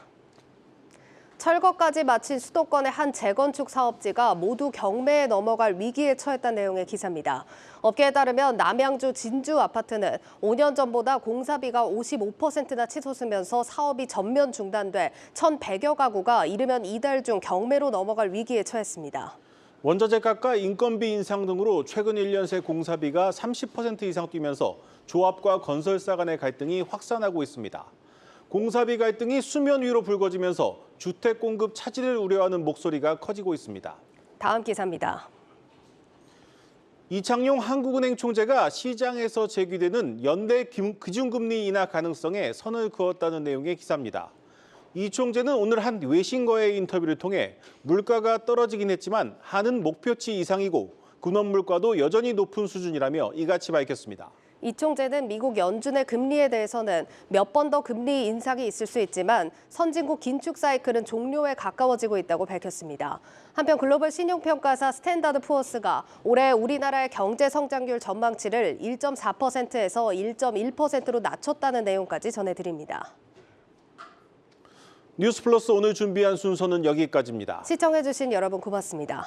Speaker 1: 철거까지 마친 수도권의 한 재건축 사업지가 모두 경매에 넘어갈 위기에 처했다는 내용의 기사입니다. 업계에 따르면 남양주 진주 아파트는 5년 전보다 공사비가 55%나 치솟으면서 사업이 전면 중단돼 1,100여 가구가 이르면 이달 중 경매로 넘어갈 위기에 처했습니다.
Speaker 2: 원자재 값과 인건비 인상 등으로 최근 1년 새 공사비가 30% 이상 뛰면서 조합과 건설사 간의 갈등이 확산하고 있습니다. 공사비 갈등이 수면 위로 불거지면서 주택 공급 차질을 우려하는 목소리가 커지고 있습니다.
Speaker 1: 다음 기사입니다.
Speaker 2: 이창용 한국은행 총재가 시장에서 제기되는 연내 기준금리 인하 가능성에 선을 그었다는 내용의 기사입니다. 이 총재는 오늘 한 외신과의 인터뷰를 통해 물가가 떨어지긴 했지만 한은 목표치 이상이고 근원 물가도 여전히 높은 수준이라며 이같이 밝혔습니다.
Speaker 1: 이 총재는 미국 연준의 금리에 대해서는 몇 번 더 금리 인상이 있을 수 있지만 선진국 긴축 사이클은 종료에 가까워지고 있다고 밝혔습니다. 한편 글로벌 신용평가사 스탠다드푸어스가 올해 우리나라의 경제 성장률 전망치를 1.4%에서 1.1%로 낮췄다는 내용까지 전해드립니다.
Speaker 2: 뉴스플러스 오늘 준비한 순서는 여기까지입니다.
Speaker 1: 시청해주신 여러분 고맙습니다.